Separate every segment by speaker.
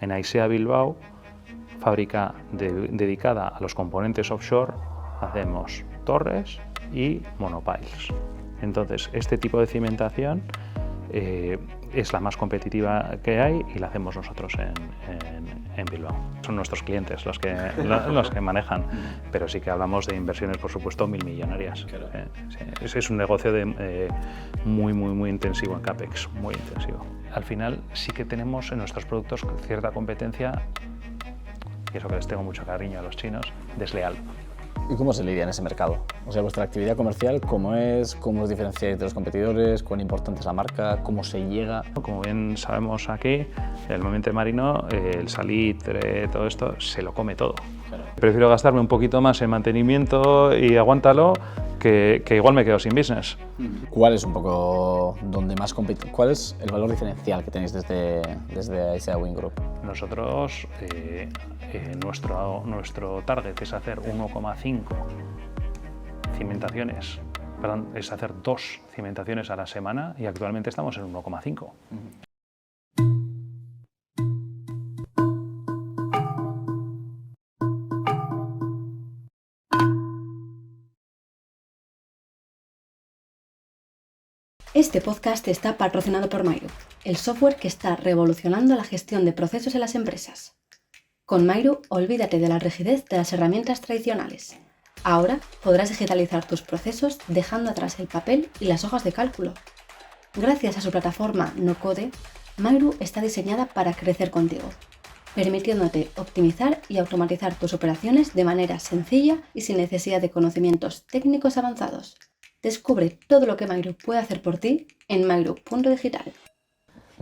Speaker 1: En Aisea Bilbao, fábrica dedicada a los componentes offshore, hacemos torres y monopiles. Entonces, este tipo de cimentación es la más competitiva que hay y la hacemos nosotros en Bilbao. Son nuestros clientes los que manejan, pero sí que hablamos de inversiones, por supuesto, milmillonarias.
Speaker 2: Claro.
Speaker 1: Sí, es un negocio muy intensivo en CAPEX, muy intensivo. Al final sí que tenemos en nuestros productos cierta competencia, y eso que les tengo mucho cariño a los chinos, desleal.
Speaker 2: ¿Y cómo se lidia en ese mercado? O sea, vuestra actividad comercial, ¿cómo es? ¿Cómo os diferenciáis de los competidores? ¿Cuán importante es la marca? ¿Cómo se llega?
Speaker 1: Como bien sabemos aquí, el ambiente marino, el salitre, todo esto, se lo come todo.
Speaker 2: Claro.
Speaker 1: Prefiero gastarme un poquito más en mantenimiento y aguántalo, que igual me quedo sin business.
Speaker 2: ¿Cuál es un poco donde más cuál es el valor diferencial que tenéis desde Aisea Wind Group?
Speaker 1: Nosotros, nuestro target es hacer 1,5 cimentaciones, perdón, es hacer 2 cimentaciones a la semana y actualmente estamos en 1,5.
Speaker 3: Este podcast está patrocinado por Mairu, el software que está revolucionando la gestión de procesos en las empresas. Con Mairu, olvídate de la rigidez de las herramientas tradicionales. Ahora podrás digitalizar tus procesos dejando atrás el papel y las hojas de cálculo. Gracias a su plataforma no-code, Mairu está diseñada para crecer contigo, permitiéndote optimizar y automatizar tus operaciones de manera sencilla y sin necesidad de conocimientos técnicos avanzados. Descubre todo lo que Mairu puede hacer por ti en mairu.digital.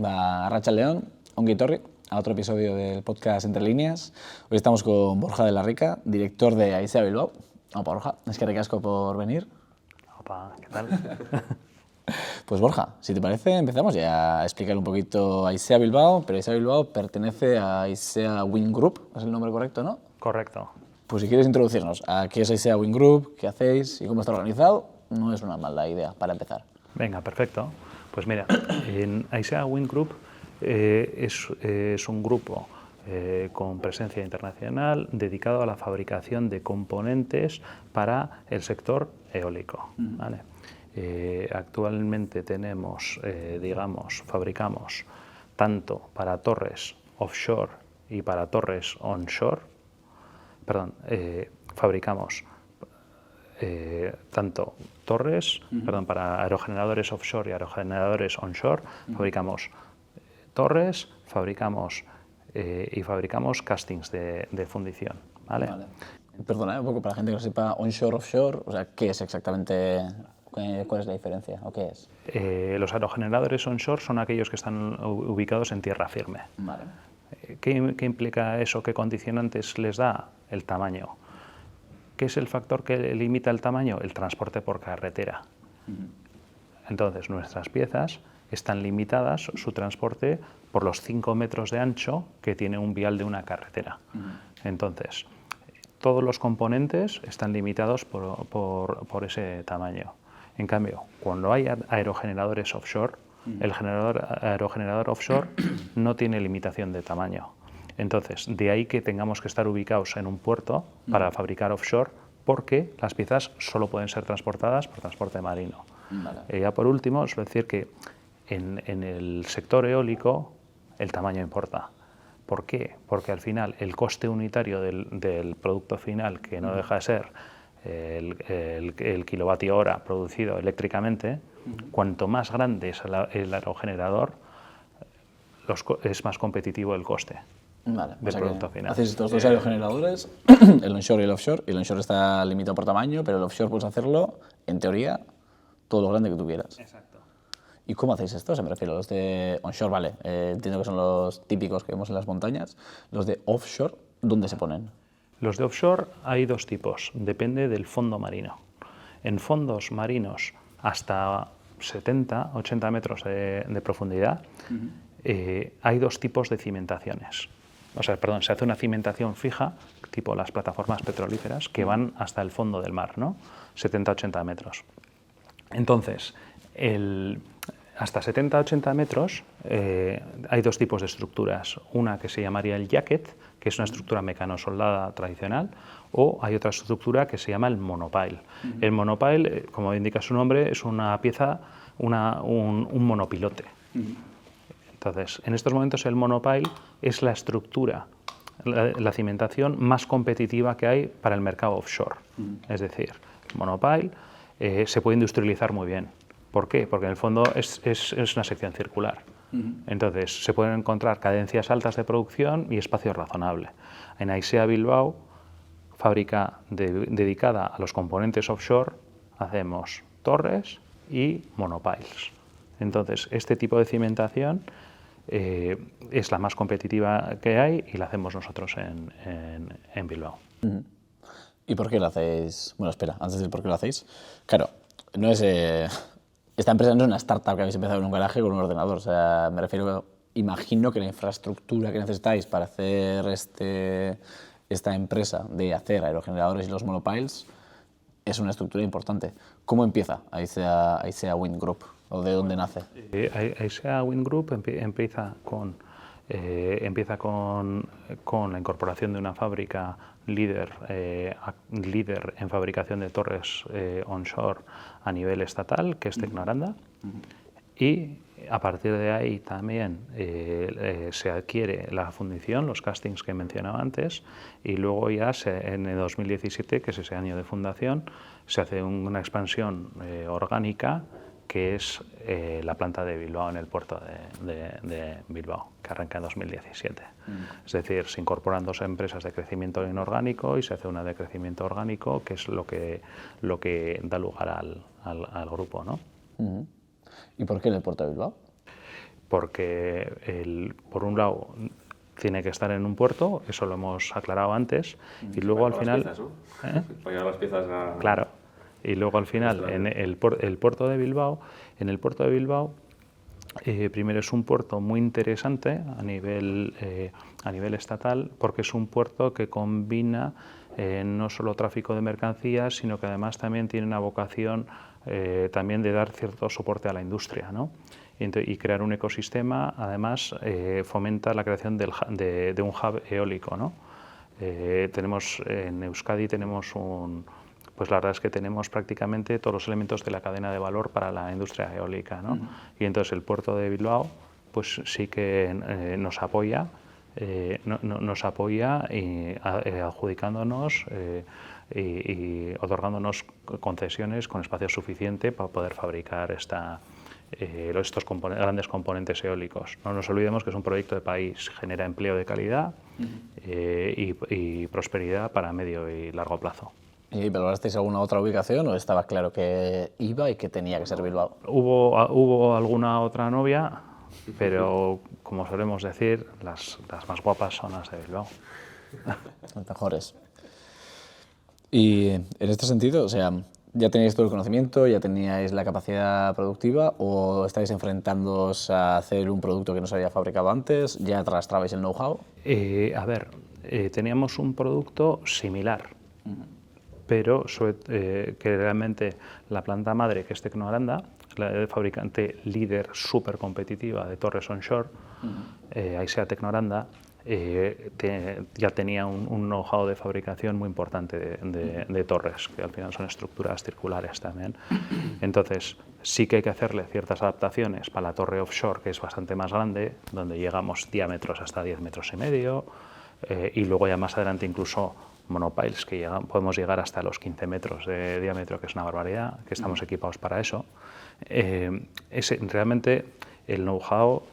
Speaker 2: Arratsaldeon, ongi etorri a otro episodio del podcast Entre Líneas. Hoy estamos con Borja de la Rica, director de Aisea Bilbao. Opa, Borja, eskerrik asko por venir.
Speaker 1: Opa, ¿qué tal?
Speaker 2: Pues Borja, si te parece, empezamos ya a explicar un poquito Aisea Bilbao, pero Aisea Bilbao pertenece a Aisea Wind Group, es el nombre correcto, ¿no?
Speaker 1: Correcto.
Speaker 2: Pues si quieres introducirnos a qué es Aisea Wind Group, qué hacéis y cómo está organizado, no es una mala idea para empezar.
Speaker 1: Venga, perfecto. Pues mira, en Aisea Wind Group es un grupo con presencia internacional dedicado a la fabricación de componentes para el sector eólico. ¿Vale? Actualmente tenemos, fabricamos tanto para torres offshore y para torres onshore, fabricamos tanto torres, para aerogeneradores offshore y aerogeneradores onshore, fabricamos torres, fabricamos castings de fundición. ¿Vale?
Speaker 2: Vale. Perdona, un poco para la gente que no sepa, onshore, offshore, o sea, ¿qué es exactamente? ¿Cuál es la diferencia o qué es?
Speaker 1: Los aerogeneradores onshore son aquellos que están ubicados en tierra firme.
Speaker 2: Vale.
Speaker 1: ¿Qué implica eso? ¿Qué condicionantes les da? El tamaño. ¿Qué es el factor que limita el tamaño? El transporte por carretera. Entonces, nuestras piezas están limitadas, su transporte, por los 5 metros de ancho que tiene un vial de una carretera. Entonces, todos los componentes están limitados por ese tamaño. En cambio, cuando hay aerogeneradores offshore, el aerogenerador offshore no tiene limitación de tamaño. Entonces, de ahí que tengamos que estar ubicados en un puerto para fabricar offshore, porque las piezas solo pueden ser transportadas por transporte marino.
Speaker 2: Vale.
Speaker 1: Ya por último, os voy a decir que en el sector eólico el tamaño importa. ¿Por qué? Porque al final el coste unitario del producto final, que no deja de ser el kilovatio hora producido eléctricamente, cuanto más grande es el aerogenerador, es más competitivo el coste.
Speaker 2: Vale,
Speaker 1: del producto final.
Speaker 2: Hacéis estos dos aerogeneradores, el onshore y el offshore, y el onshore está limitado por tamaño, pero el offshore puedes hacerlo, en teoría, todo lo grande que tú quieras.
Speaker 1: Exacto.
Speaker 2: ¿Y cómo hacéis esto? Se me refiero, los de onshore, vale, entiendo que son los típicos que vemos en las montañas. Los de offshore, ¿dónde se ponen?
Speaker 1: Los de offshore hay dos tipos, depende del fondo marino. En fondos marinos hasta 70, 80 metros de profundidad, hay dos tipos de cimentaciones. Se hace una cimentación fija, tipo las plataformas petrolíferas, que van hasta el fondo del mar, ¿no? 70-80 metros. Entonces, hasta 70-80 metros hay dos tipos de estructuras. Una que se llamaría el jacket, que es una estructura mecanosoldada tradicional, o hay otra estructura que se llama el monopile. El monopile, como indica su nombre, es una pieza, un monopilote. Entonces, en estos momentos el monopile es la estructura, la cimentación más competitiva que hay para el mercado offshore. Es decir, el monopile se puede industrializar muy bien. ¿Por qué? Porque en el fondo es una sección circular. Entonces, se pueden encontrar cadencias altas de producción y espacio razonable. En Aisea Bilbao, fábrica dedicada a los componentes offshore, hacemos torres y monopiles. Entonces, este tipo de cimentación es la más competitiva que hay y la hacemos nosotros en Bilbao.
Speaker 2: ¿Y por qué lo hacéis? Bueno, espera, antes de decir por qué lo hacéis. Claro, no es... esta empresa no es una startup que habéis empezado en un garaje con un ordenador. O sea, me refiero... Imagino que la infraestructura que necesitáis para hacer esta empresa de hacer aerogeneradores y los monopiles es una estructura importante. ¿Cómo empieza Aisea Wind Group? ¿O de dónde nace?
Speaker 1: Aisea Wind Group empieza con la incorporación de una fábrica líder en fabricación de torres onshore a nivel estatal, que es Tecnoranda, y a partir de ahí también se adquiere la fundición, los castings que mencionaba antes, y luego ya en el 2017, que es ese año de fundación, se hace una expansión orgánica, que es la planta de Bilbao en el puerto de Bilbao, que arranca en 2017. Es decir, se incorporan dos empresas de crecimiento inorgánico y se hace una de crecimiento orgánico, que es lo que da lugar al grupo, ¿no?
Speaker 2: ¿Y por qué en el puerto de Bilbao?
Speaker 1: Porque, por un lado, tiene que estar en un puerto, eso lo hemos aclarado antes, y luego al final...
Speaker 4: Piezas, ¿no? Para llevar las piezas a...
Speaker 1: Claro. Y luego al final, en el puerto de Bilbao, primero es un puerto muy interesante a nivel estatal, porque es un puerto que combina no solo tráfico de mercancías, sino que además también tiene una vocación también de dar cierto soporte a la industria, ¿no? Y crear un ecosistema, además, fomenta la creación de un hub eólico, ¿no? En Euskadi tenemos pues la verdad es que tenemos prácticamente todos los elementos de la cadena de valor para la industria eólica, ¿no? Y entonces el puerto de Bilbao pues sí que nos apoya adjudicándonos y otorgándonos concesiones con espacio suficiente para poder fabricar estos grandes componentes eólicos. No nos olvidemos que es un proyecto de país, genera empleo de calidad y prosperidad para medio y largo plazo.
Speaker 2: ¿Y valorasteis alguna otra ubicación o estaba claro que iba y que tenía que ser Bilbao?
Speaker 1: Hubo alguna otra novia, pero como solemos decir, las más guapas son las de Bilbao.
Speaker 2: Las mejores. Y en este sentido, o sea, ¿ya teníais todo el conocimiento, ya teníais la capacidad productiva o estáis enfrentándoos a hacer un producto que no se había fabricado antes? ¿Ya arrastrabais el know-how?
Speaker 1: Teníamos un producto similar, pero que realmente la planta madre, que es Tecnoranda, la fabricante líder súper competitiva de torres onshore, Aisea Tecnoranda, ya tenía un know-how de fabricación muy importante de torres, que al final son estructuras circulares también. Entonces, sí que hay que hacerle ciertas adaptaciones para la torre offshore, que es bastante más grande, donde llegamos diámetros hasta 10,5 metros, y luego ya más adelante incluso monopiles, que podemos llegar hasta los 15 metros de diámetro, que es una barbaridad, que estamos equipados para eso. Realmente el know-how,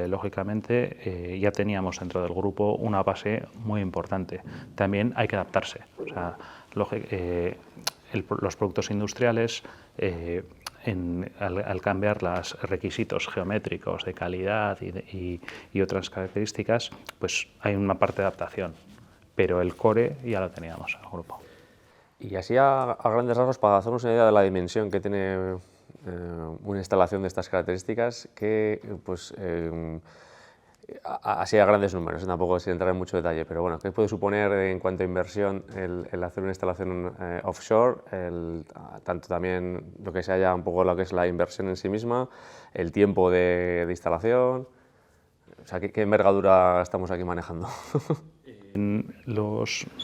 Speaker 1: lógicamente, ya teníamos dentro del grupo una base muy importante. También hay que adaptarse. O sea, los productos industriales, al cambiar los requisitos geométricos de calidad y otras características, pues hay una parte de adaptación. Pero el core ya lo teníamos en el grupo.
Speaker 4: Y así a grandes rasgos, para hacernos una idea de la dimensión que tiene una instalación de estas características, así a grandes números, tampoco sin entrar en mucho detalle, pero bueno, ¿qué puede suponer en cuanto a inversión el hacer una instalación offshore, tanto también lo que sea ya un poco lo que es la inversión en sí misma, el tiempo de instalación? O sea, ¿qué envergadura estamos aquí manejando?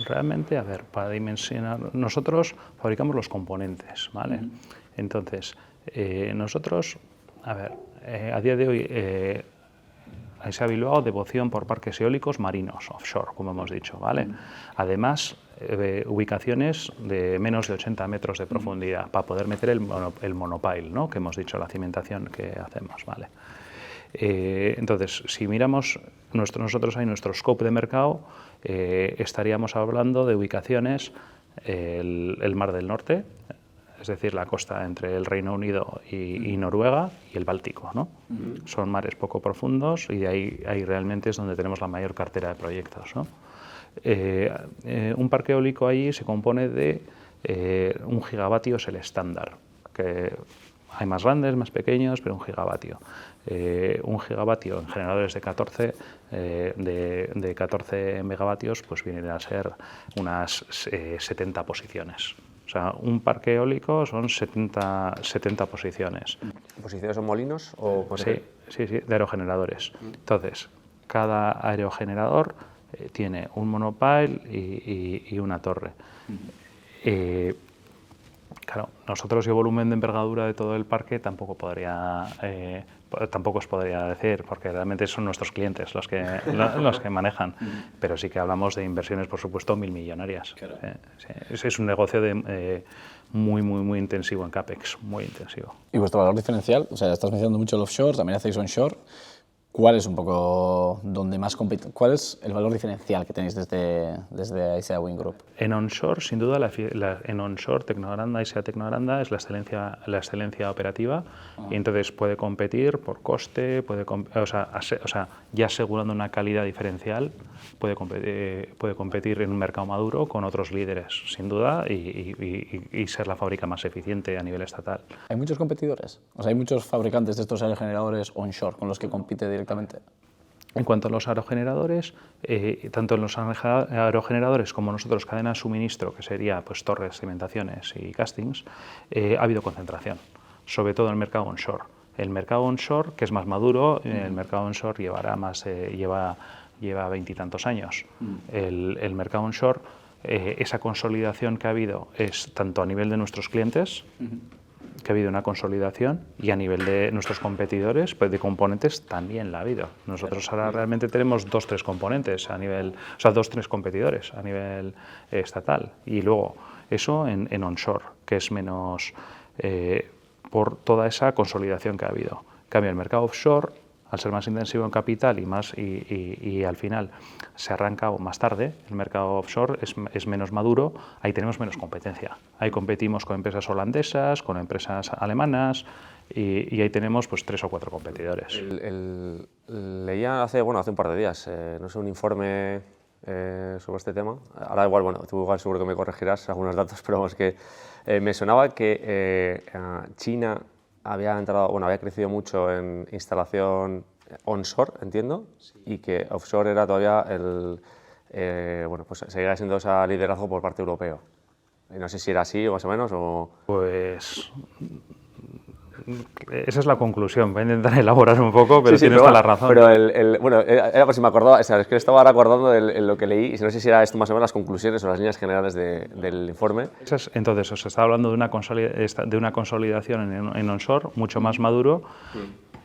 Speaker 1: Realmente, a ver, para dimensionar, nosotros fabricamos los componentes, ¿vale? Entonces, nosotros, a ver, a día de hoy, AESA Bilbao, devoción por parques eólicos marinos, offshore, como hemos dicho, ¿vale? Además, ubicaciones de menos de 80 metros de profundidad, para poder meter el monopile, ¿no?, que hemos dicho, la cimentación que hacemos, ¿vale? Entonces, si miramos nosotros ahí nuestro scope de mercado, estaríamos hablando de ubicaciones, el Mar del Norte, es decir, la costa entre el Reino Unido y Noruega, y el Báltico, ¿no? Son mares poco profundos y ahí realmente es donde tenemos la mayor cartera de proyectos, ¿no? Un parque eólico allí se compone de 1 gigavatio es el estándar, que hay más grandes, más pequeños, pero 1 gigavatio. 1 gigavatio en generadores de 14 megavatios, pues vienen a ser unas 70 posiciones. O sea, un parque eólico son 70 posiciones.
Speaker 4: ¿Posiciones son molinos? O
Speaker 1: sí, de aerogeneradores. Entonces, cada aerogenerador tiene un monopile y una torre. Claro, nosotros y el volumen de envergadura de todo el parque tampoco os podría decir, porque realmente son nuestros clientes los que manejan, pero sí que hablamos de inversiones, por supuesto, milmillonarias. Claro. Sí, es un negocio muy intensivo en CAPEX, muy intensivo.
Speaker 2: ¿Y vuestro valor diferencial? O sea, estás mencionando mucho el offshore, también hacéis onshore. ¿Cuál es un poco donde más cuál es el valor diferencial que tenéis desde AESA Wind Group?
Speaker 1: En onshore, sin duda, en onshore AESA Tecnogranda es la excelencia operativa, y entonces puede competir por coste, ya asegurando una calidad diferencial, puede competir en un mercado maduro con otros líderes, sin duda, y ser la fábrica más eficiente a nivel estatal.
Speaker 2: ¿Hay muchos competidores? O sea, ¿hay muchos fabricantes de estos aerogeneradores onshore con los que compite directamente?
Speaker 1: En cuanto a los aerogeneradores, tanto en los aerogeneradores como nosotros, cadena de suministro, que sería pues torres, cimentaciones y castings, ha habido concentración, sobre todo en el mercado onshore. El mercado onshore, que es más maduro, el mercado onshore lleva 20 y tantos años. El mercado onshore, esa consolidación que ha habido es tanto a nivel de nuestros clientes, que ha habido una consolidación, y a nivel de nuestros competidores, pues de componentes también la ha habido. Nosotros ahora realmente tenemos 2-3 componentes a nivel, o sea, 2-3 competidores a nivel estatal, y luego eso en onshore, que es menos por toda esa consolidación que ha habido. En cambio, el mercado offshore, al ser más intensivo en capital y al final se arranca más tarde, el mercado offshore es menos maduro, ahí tenemos menos competencia. Ahí competimos con empresas holandesas, con empresas alemanas, y ahí tenemos pues 3 o 4 competidores.
Speaker 4: Leía hace un par de días, no sé, un informe sobre este tema. Ahora igual, tú igual seguro que me corregirás algunos datos, pero vamos, que me sonaba que China había crecido mucho en instalación onshore, entiendo, y que offshore era todavía pues seguía siendo ese liderazgo por parte europeo. No sé si era así, más o menos, o...
Speaker 1: Pues esa es la conclusión. Voy a intentar elaborar un poco, pero tienes toda la razón.
Speaker 4: Pero era por si me acordaba, es que estaba ahora acordando de lo que leí, y no sé si era esto más o menos las conclusiones o las líneas generales del informe.
Speaker 1: Entonces, os estaba hablando de una consolidación en onshore, mucho más maduro,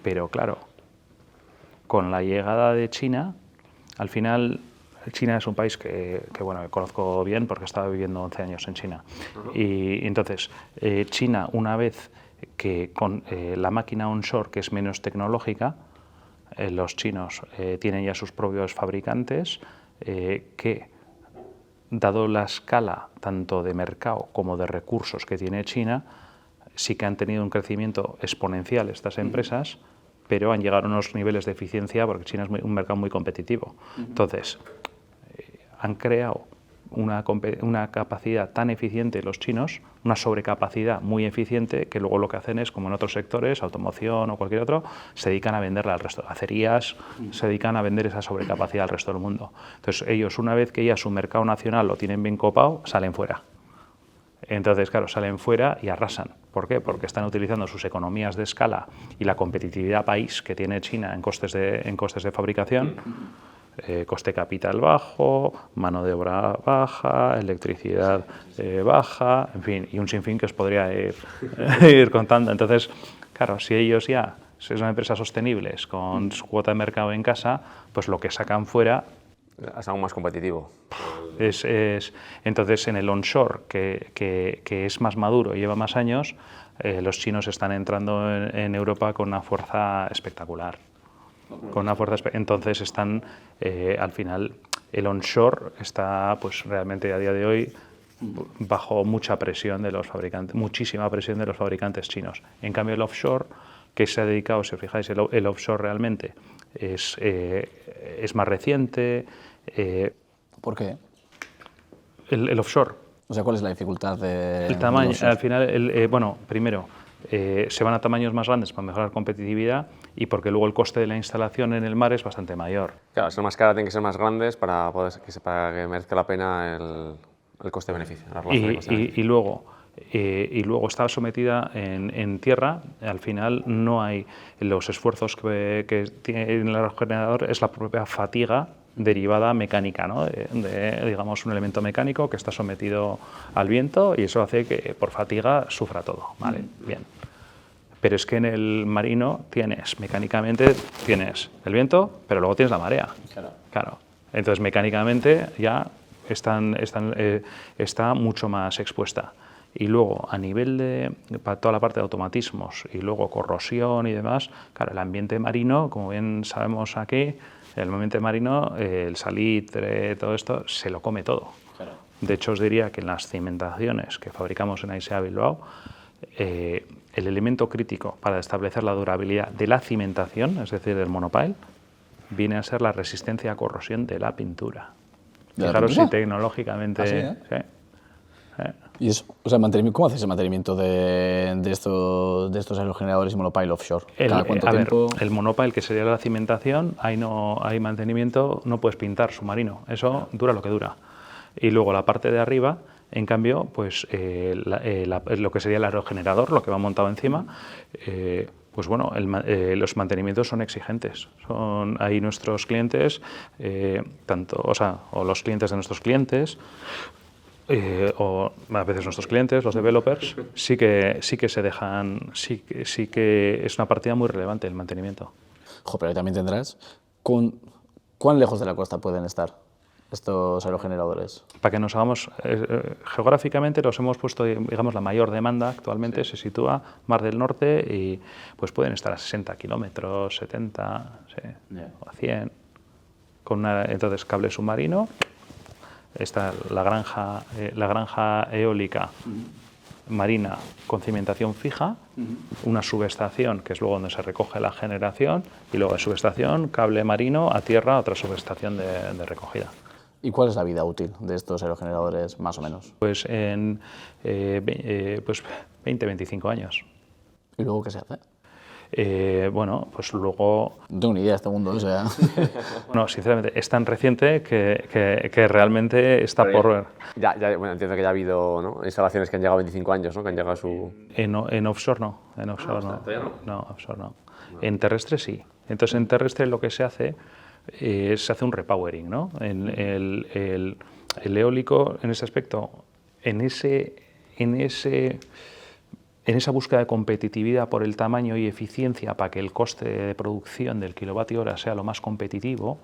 Speaker 1: pero claro, con la llegada de China, al final, China es un país que conozco bien porque he estado viviendo 11 años en China. Y entonces, China, una vez que con la máquina onshore, que es menos tecnológica, los chinos tienen ya sus propios fabricantes que, dado la escala tanto de mercado como de recursos que tiene China, sí que han tenido un crecimiento exponencial estas empresas, pero han llegado a unos niveles de eficiencia porque China es un mercado muy competitivo. Entonces, han creado una capacidad tan eficiente los chinos, una sobrecapacidad muy eficiente, que luego lo que hacen es, como en otros sectores, automoción o cualquier otro, se dedican a venderla al resto. Acerías se dedican a vender esa sobrecapacidad al resto del mundo. Entonces ellos, una vez que ya su mercado nacional lo tienen bien copado, salen fuera. Entonces, claro, salen fuera y arrasan. ¿Por qué? Porque están utilizando sus economías de escala y la competitividad país que tiene China en costes de fabricación, coste capital bajo, mano de obra baja, electricidad baja, en fin, y un sinfín que os podría ir contando. Entonces, claro, si ellos ya son empresas sostenibles con su cuota de mercado en casa, pues lo que sacan fuera
Speaker 4: es aún más competitivo.
Speaker 1: Entonces, en el onshore, que es más maduro y lleva más años, los chinos están entrando en Europa con una fuerza espectacular. Entonces, están, al final, el onshore está pues, realmente a día de hoy bajo mucha presión de los fabricantes, muchísima presión de los fabricantes chinos. En cambio, el offshore, que se ha dedicado, si os fijáis, el offshore realmente es más reciente.
Speaker 2: ¿Por qué?
Speaker 1: El offshore.
Speaker 2: O sea, ¿cuál es la dificultad de
Speaker 1: El tamaño,
Speaker 2: del offshore?
Speaker 1: al final, bueno, primero, se van a tamaños más grandes para mejorar competitividad y porque luego el coste de la instalación en el mar es bastante mayor.
Speaker 4: Claro, al ser más cara tienen que ser más grandes para que merezca la pena el coste-beneficio.
Speaker 1: Y luego está sometida en tierra. Al final no hay los esfuerzos que tiene el aerogenerador, es la propia fatiga derivada mecánica, ¿no? Digamos, un elemento mecánico que está sometido al viento y eso hace que por fatiga sufra todo. Vale, bien. Pero es que en el marino mecánicamente tienes el viento, pero luego tienes la marea. Claro. Entonces mecánicamente ya está mucho más expuesta. Y luego, a nivel para toda la parte de automatismos y luego corrosión y demás, claro, el ambiente marino, como bien sabemos aquí, el ambiente marino, el salitre, todo esto, se lo come todo. Claro. De hecho, os diría que en las cimentaciones que fabricamos en AISEA Bilbao, el elemento crítico para establecer la durabilidad de la cimentación, es decir, del monopile, viene a ser la resistencia a corrosión de la pintura. Fijaros si tecnológicamente...
Speaker 2: ¿Ah, sí? ¿Y eso? O sea, ¿cómo haces el mantenimiento de estos aerogeneradores y monopile offshore? ¿Cada cuánto tiempo?
Speaker 1: El monopile, que sería la cimentación, ahí no hay mantenimiento, no puedes pintar submarino, eso dura lo que dura. Y luego la parte de arriba, en cambio, pues lo que sería el aerogenerador, lo que va montado encima, pues bueno, los mantenimientos son exigentes. Son ahí nuestros clientes, o los clientes de nuestros clientes, o a veces nuestros clientes, los developers, sí que se dejan, sí que es una partida muy relevante el mantenimiento.
Speaker 2: Pero también tendrás, ¿cuán lejos de la costa pueden estar estos aerogeneradores?
Speaker 1: Para que nos hagamos, geográficamente los hemos puesto, digamos, la mayor demanda actualmente se sitúa Mar del Norte y pues pueden estar a 60 kilómetros, 70, o a 100, entonces cable submarino. Está la granja eólica marina con cimentación fija, una subestación que es luego donde se recoge la generación y luego de subestación, cable marino a tierra, otra subestación de recogida.
Speaker 2: ¿Y cuál es la vida útil de estos aerogeneradores, más o menos?
Speaker 1: Pues en 20-25 años.
Speaker 2: ¿Y luego qué se hace?
Speaker 1: Bueno, pues luego...
Speaker 2: No tengo ni idea de este mundo, o sea...
Speaker 1: No, sinceramente, es tan reciente que realmente está por ver.
Speaker 4: Bueno, entiendo que ya ha habido, ¿no?, instalaciones que han llegado a 25 años, ¿no?, que han llegado a su...
Speaker 1: En offshore no, no, offshore no. En terrestre sí. Entonces, en terrestre lo que se hace un repowering, ¿no? El eólico, en ese aspecto, en esa búsqueda de competitividad por el tamaño y eficiencia para que el coste de producción del kilovatio hora sea lo más competitivo,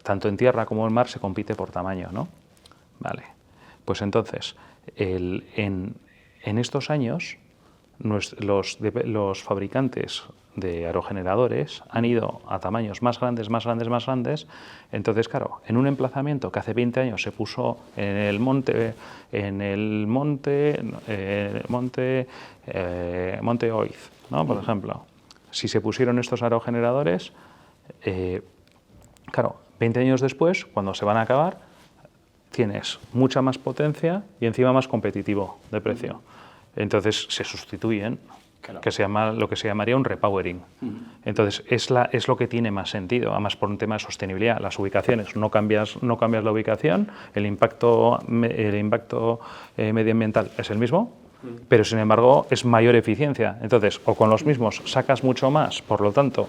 Speaker 1: tanto en tierra como en mar se compite por tamaño, ¿no? Vale. Pues entonces, en estos años, los fabricantes de aerogeneradores han ido a tamaños más grandes. Entonces, claro, en un emplazamiento que hace 20 años se puso en el monte Oiz, ¿no?, por ejemplo, si se pusieron estos aerogeneradores, claro, 20 años después, cuando se van a acabar, tienes mucha más potencia y encima más competitivo de precio. Entonces se sustituyen, que se llama, lo que se llamaría un repowering. Entonces es lo que tiene más sentido, además por un tema de sostenibilidad. Las ubicaciones, no cambias la ubicación, el impacto medioambiental es el mismo, pero sin embargo es mayor eficiencia. Entonces, o con los mismos sacas mucho más, por lo tanto,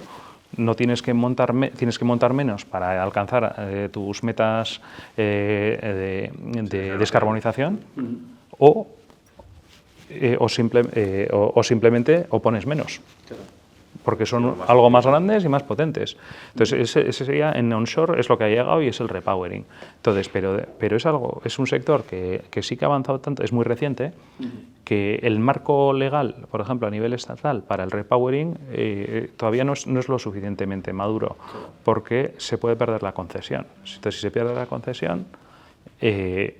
Speaker 1: no tienes que montar menos para alcanzar tus metas de descarbonización, o simplemente pones menos, porque son algo más grandes y más potentes. Entonces ese sería, en onshore es lo que ha llegado y es el repowering. Entonces, pero es un sector que sí que ha avanzado tanto, es muy reciente, que el marco legal, por ejemplo, a nivel estatal para el repowering todavía no es lo suficientemente maduro, porque se puede perder la concesión. Entonces, si se pierde la concesión, el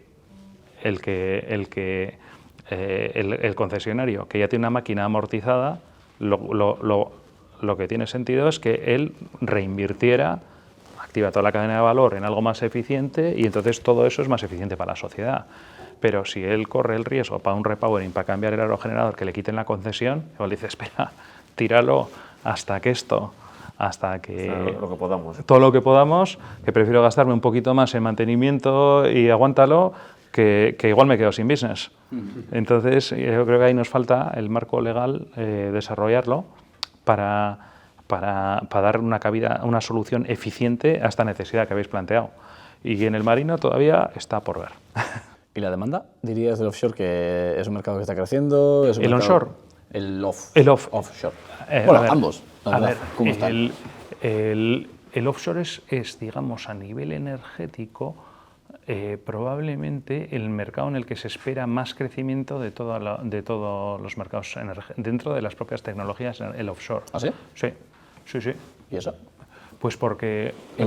Speaker 1: concesionario que ya tiene una máquina amortizada, lo que tiene sentido es que él reinvirtiera, activa toda la cadena de valor en algo más eficiente, y entonces todo eso es más eficiente para la sociedad. Pero si él corre el riesgo para un repowering, para cambiar el aerogenerador, que le quiten la concesión, igual dice, espera, tíralo hasta que
Speaker 4: lo que podamos.
Speaker 1: Todo lo que podamos, que prefiero gastarme un poquito más en mantenimiento y aguántalo, que igual me quedo sin business. Entonces, yo creo que ahí nos falta el marco legal, desarrollarlo para dar una solución eficiente a esta necesidad que habéis planteado. Y en el marino todavía está por ver.
Speaker 2: ¿Y la demanda? ¿Dirías del offshore que es un mercado que está creciendo? ¿Es un
Speaker 1: ¿El
Speaker 2: mercado...
Speaker 1: onshore?
Speaker 2: El
Speaker 1: Offshore.
Speaker 2: Bueno,
Speaker 1: A ver,
Speaker 2: ambos. ¿Cómo están?
Speaker 1: El offshore es, digamos, a nivel energético, probablemente el mercado en el que se espera más crecimiento de todos los mercados dentro de las propias tecnologías, el offshore.
Speaker 2: ¿Ah, sí?
Speaker 1: Sí.
Speaker 2: ¿Y eso?
Speaker 1: Pues porque
Speaker 2: El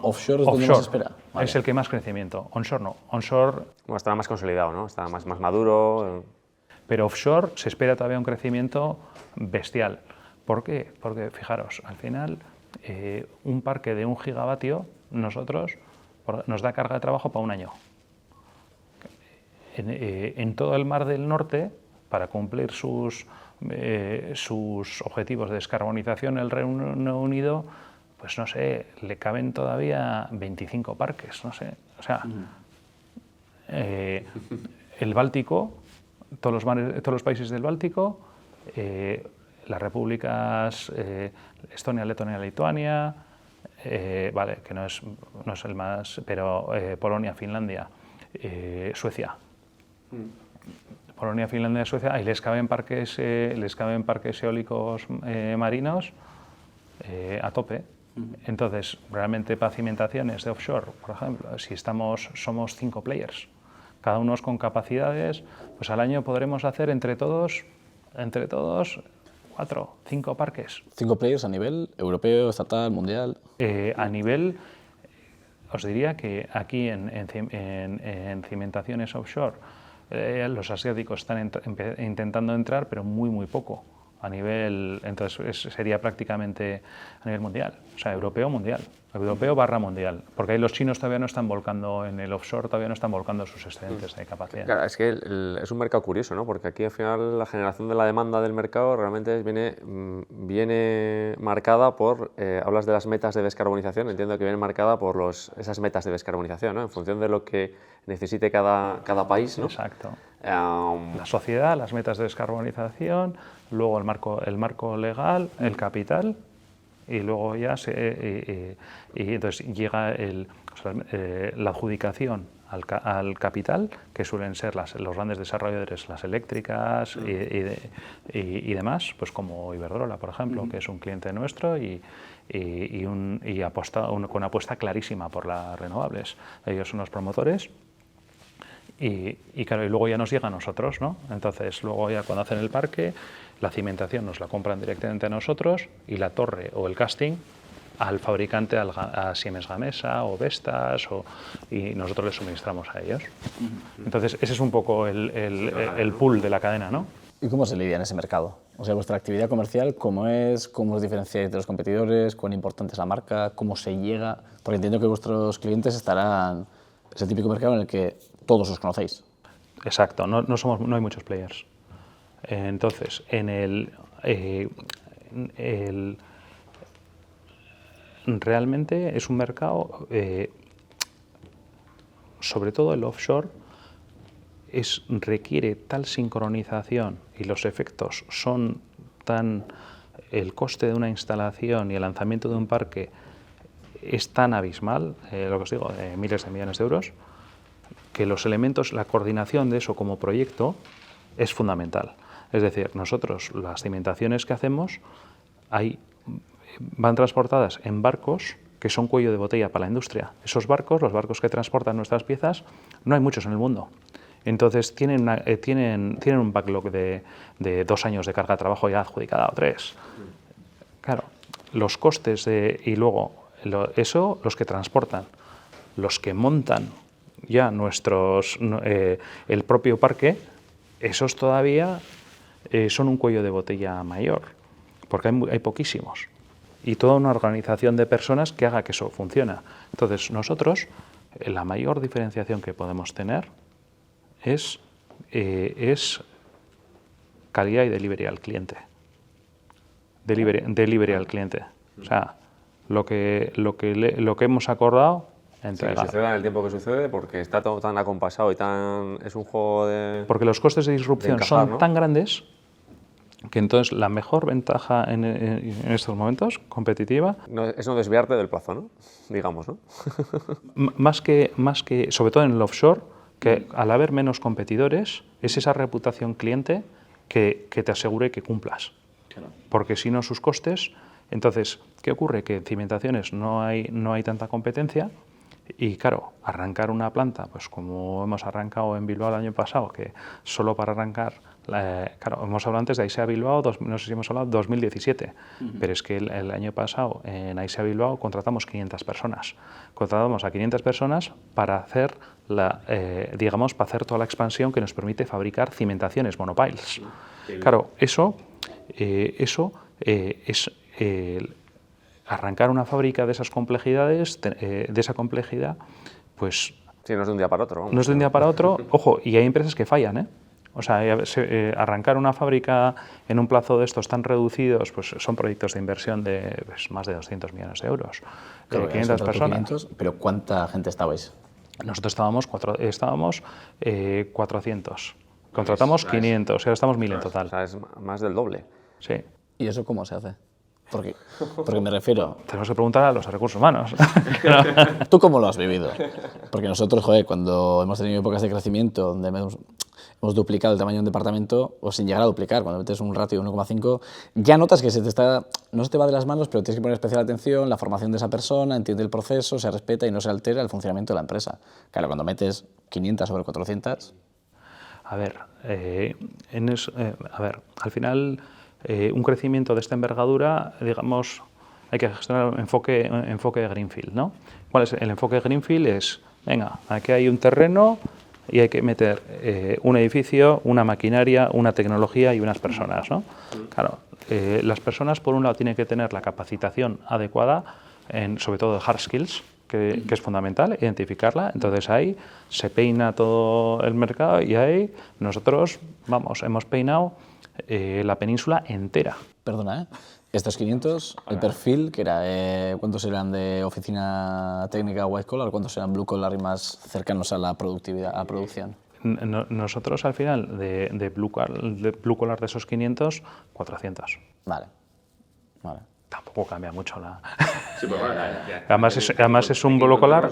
Speaker 2: offshore es donde más se espera. Vale.
Speaker 1: Es el que más crecimiento. Onshore no. Onshore...
Speaker 4: Bueno, estará más consolidado, ¿no? Está más maduro.
Speaker 1: Pero offshore se espera todavía un crecimiento bestial. ¿Por qué? Porque, fijaros, al final, un parque de 1 gigavatio, nos da carga de trabajo para un año. En todo el Mar del Norte, para cumplir sus objetivos de descarbonización, el Reino Unido, pues no sé, le caben todavía 25 parques, no sé. O sea, el Báltico, todos los países del Báltico, las repúblicas Estonia, Letonia, Lituania, vale, que no es el más, pero Polonia, Finlandia, Suecia. Polonia, Finlandia, Suecia, ahí les caben parques eólicos marinos a tope. Entonces, realmente para cimentaciones de offshore, por ejemplo, si somos 5 players, cada uno con capacidades, pues al año podremos hacer entre todos 4, 5 parques.
Speaker 2: 5 players a nivel europeo, estatal, mundial.
Speaker 1: A nivel, os diría que aquí en cimentaciones offshore, los asiáticos están intentando entrar, pero muy poco. Entonces sería prácticamente a nivel mundial, o sea, europeo mundial /mundial, porque ahí los chinos todavía no están volcando en el offshore, todavía no están volcando sus excedentes de capacidad.
Speaker 4: Claro, es que es un mercado curioso, ¿no? Porque aquí al final la generación de la demanda del mercado realmente viene marcada por, hablas de las metas de descarbonización, entiendo que viene marcada por esas metas de descarbonización, ¿no? En función de lo que necesite cada país, ¿no?
Speaker 1: Exacto. La sociedad, las metas de descarbonización, luego el marco legal, el capital, y luego ya entonces llega la adjudicación al capital, que suelen ser los grandes desarrolladores, las eléctricas y demás, pues como Iberdrola, por ejemplo, que es un cliente nuestro y con una apuesta clarísima por las renovables. Ellos son los promotores. Y claro, y luego ya nos llega a nosotros, ¿no? Entonces, luego ya cuando hacen el parque, la cimentación nos la compran directamente a nosotros y la torre o el casting al fabricante, a Siemens Gamesa o Vestas, y nosotros les suministramos a ellos. Entonces, ese es un poco el pool de la cadena, ¿no?
Speaker 2: ¿Y cómo se lidia en ese mercado? O sea, vuestra actividad comercial, ¿cómo os diferenciáis de los competidores? ¿Cuán importante es la marca? ¿Cómo se llega? Porque entiendo que vuestros clientes estarán Es el típico mercado en el que todos os conocéis.
Speaker 1: Exacto, no hay muchos players. Entonces, realmente es un mercado, sobre todo el offshore, requiere tal sincronización y los efectos son tan... El coste de una instalación y el lanzamiento de un parque es tan abismal, lo que os digo, de miles de millones de euros, que los elementos, la coordinación de eso como proyecto es fundamental. Es decir, nosotros las cimentaciones que hacemos van transportadas en barcos que son cuello de botella para la industria. Esos barcos, los barcos que transportan nuestras piezas, no hay muchos en el mundo. Entonces tienen un backlog de 2 años de carga de trabajo ya adjudicada o 3. Claro, los costes y luego los que transportan, los que montan ya el propio parque, esos todavía son un cuello de botella mayor, porque hay poquísimos. Y toda una organización de personas que haga que eso funcione. Entonces nosotros, la mayor diferenciación que podemos tener es calidad y delivery al cliente. Delivery al cliente. O sea, lo que hemos acordado, entregar.
Speaker 4: Sí, suceda en el tiempo que sucede, porque está todo tan acompasado y es un juego de...
Speaker 1: Porque los costes de disrupción
Speaker 4: encajar,
Speaker 1: son
Speaker 4: ¿no?
Speaker 1: tan grandes que entonces la mejor ventaja en estos momentos, competitiva...
Speaker 4: es no desviarte del plazo, ¿no? Digamos, ¿no?
Speaker 1: más que, sobre todo en el offshore, que al haber menos competidores, es esa reputación cliente que te asegure que cumplas. Claro. Porque si no, sus costes... Entonces, ¿qué ocurre? Que en cimentaciones no hay tanta competencia y, claro, arrancar una planta, pues como hemos arrancado en Bilbao el año pasado, que solo para arrancar... claro, hemos hablado antes de Aisea Bilbao, no sé si hemos hablado 2017, pero es que el año pasado en Aisea Bilbao contratamos 500 personas. Contratamos a 500 personas para hacer para hacer toda la expansión que nos permite fabricar cimentaciones, monopiles. Claro, eso es arrancar una fábrica de esas complejidades, de esa complejidad, pues...
Speaker 4: Sí, no es de un día para otro. Vamos.
Speaker 1: No es de un día para otro. Ojo, y hay empresas que fallan, ¿eh? O sea, arrancar una fábrica en un plazo de estos tan reducidos, pues son proyectos de inversión de más de 200 millones de euros.
Speaker 2: Claro,
Speaker 1: 500 personas.
Speaker 2: 500, pero ¿cuánta gente estabais?
Speaker 1: Nosotros estábamos 400. Contratamos 500, ahora estamos 1000 en total.
Speaker 4: O sea, es más del doble.
Speaker 1: Sí.
Speaker 2: ¿Y eso cómo se hace? Porque me refiero...
Speaker 1: Tenemos que preguntar a los recursos humanos.
Speaker 2: ¿Tú cómo lo has vivido? Porque nosotros, joder, cuando hemos tenido épocas de crecimiento donde hemos duplicado el tamaño de un departamento, o sin llegar a duplicar, cuando metes un ratio de 1,5, ya notas que no se te va de las manos, pero tienes que poner especial atención, la formación de esa persona, entiende el proceso, se respeta y no se altera el funcionamiento de la empresa. Claro, cuando metes 500 sobre 400...
Speaker 1: A ver, al final... un crecimiento de esta envergadura, digamos, hay que gestionar un enfoque de Greenfield, ¿no? ¿Cuál es el enfoque de Greenfield? Es, venga, aquí hay un terreno y hay que meter un edificio, una maquinaria, una tecnología y unas personas, ¿no? Claro, las personas, por un lado, tienen que tener la capacitación adecuada, sobre todo de hard skills, que es fundamental, identificarla. Entonces ahí se peina todo el mercado y ahí nosotros, hemos peinado la península entera.
Speaker 2: Perdona, estos 500, el perfil, que era, ¿cuántos eran de oficina técnica white collar? ¿Cuántos eran blue collar y más cercanos a la productividad, a producción?
Speaker 1: Nosotros al final, de blue collar de esos 500, 400.
Speaker 2: Vale.
Speaker 1: Tampoco cambia mucho la...
Speaker 4: Sí, pero bueno,
Speaker 1: además es un blue collar,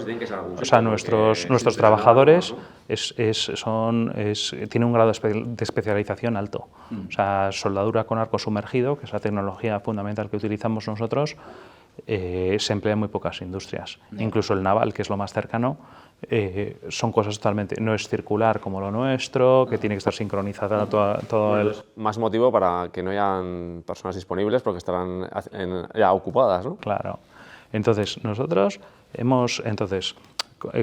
Speaker 1: o sea, nuestros trabajadores tienen un grado de especialización alto. O sea, soldadura con arco sumergido, que es la tecnología fundamental que utilizamos nosotros, se emplea en muy pocas industrias. Incluso el naval, que es lo más cercano, son cosas totalmente... No es circular como lo nuestro, que tiene que estar sincronizada todo el...
Speaker 4: Más motivo para que no hayan personas disponibles porque estarán ya ocupadas, ¿no?
Speaker 1: Claro. Entonces, nosotros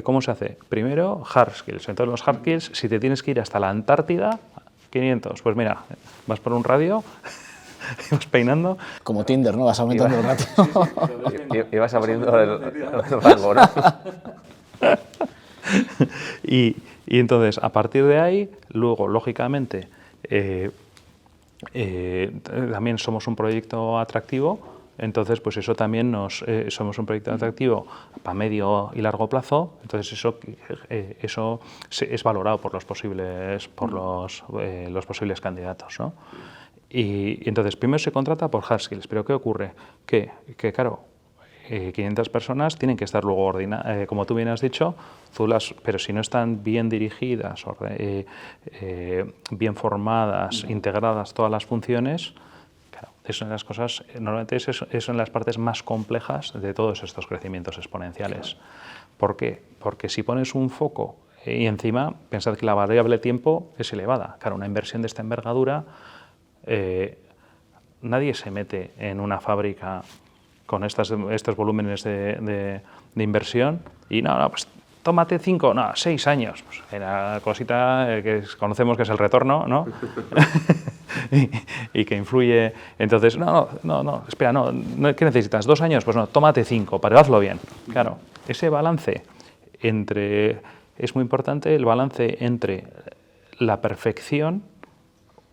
Speaker 1: ¿cómo se hace? Primero, hard skills. Entonces, los hard skills, si te tienes que ir hasta la Antártida, 500. Pues mira, vas por un radio... Ibas peinando.
Speaker 2: Como Tinder, ¿no? Vas aumentando el ratio.
Speaker 4: Y vas abriendo el rango, ¿no?
Speaker 1: Y entonces, a partir de ahí, luego, lógicamente, también somos un proyecto atractivo, entonces pues eso también somos un proyecto atractivo para medio y largo plazo, entonces eso es valorado por los posibles candidatos, ¿no? Y entonces primero se contrata por hard skills, pero ¿qué ocurre? Que claro, 500 personas tienen que estar luego como tú bien has dicho, pero si no están bien dirigidas, bien formadas, integradas todas las funciones, claro, es una de las cosas, normalmente es una de las partes más complejas de todos estos crecimientos exponenciales. ¿Por qué? Porque si pones un foco y encima pensad que la variable tiempo es elevada. Claro, una inversión de esta envergadura, nadie se mete en una fábrica con estos volúmenes de inversión y no, pues tómate 6 años. Pues, la cosita que conocemos que es el retorno, ¿no? y que influye. Entonces, espera, ¿qué necesitas? 2 años, pues no, tómate 5, pero hazlo bien. Claro, ese balance es muy importante, el balance entre la perfección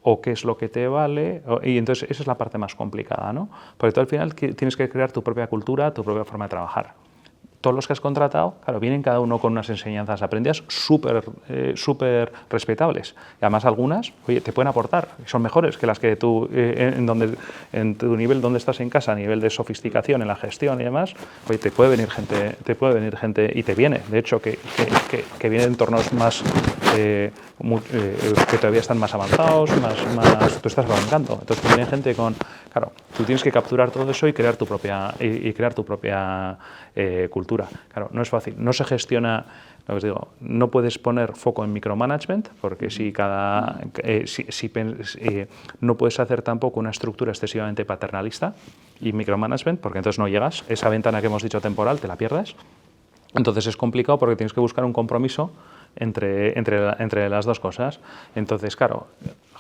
Speaker 1: o qué es lo que te vale, y entonces esa es la parte más complicada, ¿no? Porque tú al final tienes que crear tu propia cultura, tu propia forma de trabajar. Todos los que has contratado, claro, vienen cada uno con unas enseñanzas aprendidas súper respetables. Y además algunas, oye, te pueden aportar, son mejores que las que tú, en tu nivel donde estás en casa, a nivel de sofisticación en la gestión y demás, oye, te puede venir gente y te viene, de hecho, que viene de entornos más, que todavía están más avanzados, tú estás arrancando. Entonces viene gente con, claro, tú tienes que capturar todo eso y crear tu propia cultura. Claro, no es fácil, no se gestiona, lo que os digo, no puedes poner foco en micromanagement, porque no puedes hacer tampoco una estructura excesivamente paternalista y micromanagement, porque entonces no llegas, esa ventana que hemos dicho temporal te la pierdes, entonces es complicado porque tienes que buscar un compromiso entre las dos cosas. Entonces, claro,